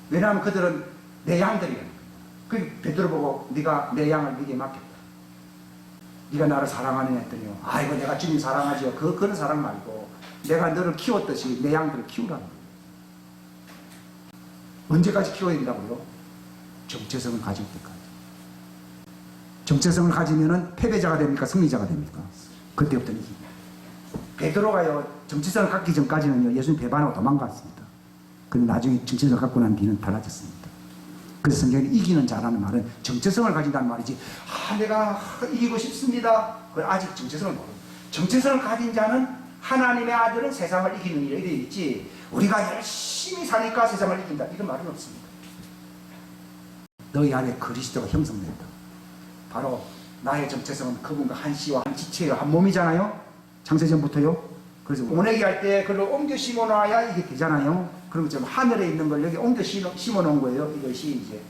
Speaker 1: 왜냐하면 그들은 내 양들이야. 그 베드로 보고 네가 내 양을 네게 맡겼다. 네가 나를 사랑하느냐 했더니 아이고 내가 주님 사랑하지요. 그런 사랑 말고 내가 너를 키웠듯이 내 양들을 키우라는 거예요. 언제까지 키워야 된다고요? 정체성을 가질 때까지. 정체성을 가지면은 패배자가 됩니까? 승리자가 됩니까? 그때부터는 이깁니다. 베드로가요 정체성을 갖기 전까지는요 예수님 배반하고 도망갔습니다. 그런데 나중에 정체성을 갖고 난 뒤는 달라졌습니다. 그래서 성경에 이기는 자라는 말은 정체성을 가진다는 말이지 내가 이기고 싶습니다. 그건 아직 정체성을 모릅니다. 정체성을 가진 자는 하나님의 아들은 세상을 이기는 일에 되어 있지 우리가 열심히 사니까 세상을 이긴다 이런 말은 없습니다. 너희 안에 그리스도가 형성된다. 바로 나의 정체성은 그분과 한 씨와 한 지체예요. 한 몸이잖아요. 창세전부터요. 그래서 모내기 할 때 그걸 옮겨 심어놔야 이게 되잖아요. 그런 것처럼 하늘에 있는 걸 여기 옮겨 심어놓은 거예요. 이것이 이제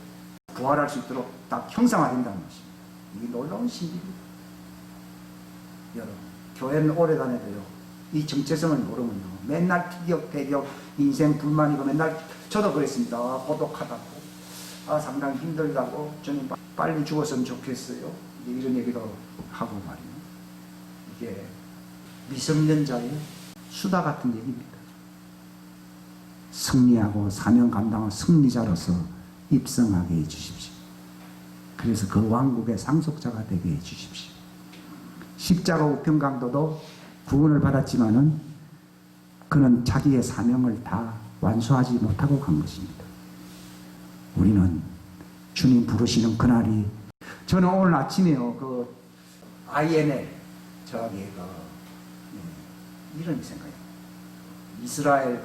Speaker 1: 부활할 수 있도록 딱 형상화된다는 것입니다. 이게 놀라운 신비입니다. 여러분, 교회는 오래 다녀도요. 이 정체성을 모르면요. 맨날 티격태격, 인생 불만이고 맨날 저도 그랬습니다. 고독하다고. 상당히 힘들다고. 저는 빨리 죽었으면 좋겠어요. 이런 얘기도 하고 말이에요. 이게 미성년자의 수다 같은 얘기입니다. 승리하고 사명 감당한 승리자로서 입성하게 해주십시오. 그래서 그 왕국의 상속자가 되게 해주십시오. 십자가 우편 강도도 구원을 받았지만은 그는 자기의 사명을 다 완수하지 못하고 간 것입니다. 우리는 주님 부르시는 그날이 저는 오늘 아침에요 그 INL 저기 이런 생각이에요. 이스라엘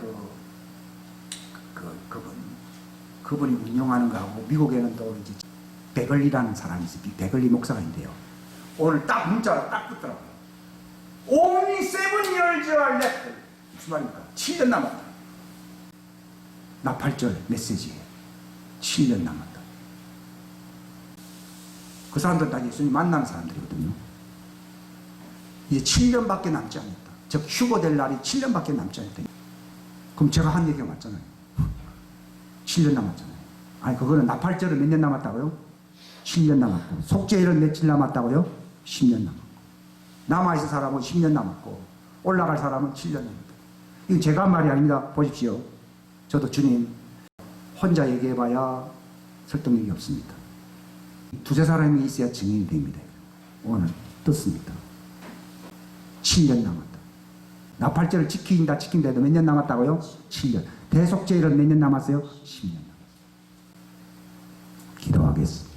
Speaker 1: 그분이 운영하는 거하고 미국에는 또 이제 베글리라는 사람이 있어요. 베글리 목사가 있는데요. 오늘 딱 문자가 딱 붙더라고요. Only 7 years are left. 무슨 말입니까? 7년 남았다. 나팔절 메시지에 7년 남았다. 그 사람들 다 예수님 만나는 사람들이거든요. 이제 7년밖에 남지 않았다. 즉 휴고될 날이 7년밖에 남지 않았다. 그럼 제가 한 얘기가 맞잖아요. 7년 남았잖아요. 아니 그거는 나팔절은 몇 년 남았다고요? 10년 남았고 속죄일은 며칠 남았다고요? 10년 남았고 남아있을 사람은 10년 남았고 올라갈 사람은 7년 남았다. 이건 제가 한 말이 아닙니다. 보십시오. 저도 주님 혼자 얘기해봐야 설득력이 없습니다. 두세 사람이 있어야 증인이 됩니다. 오늘 떴습니다. 7년 남았다. 나팔절을 지킨다 해도 몇 년 남았다고요? 7년. 대속죄일은 몇 년 남았어요? 10년 남았어요. 기도하겠습니다.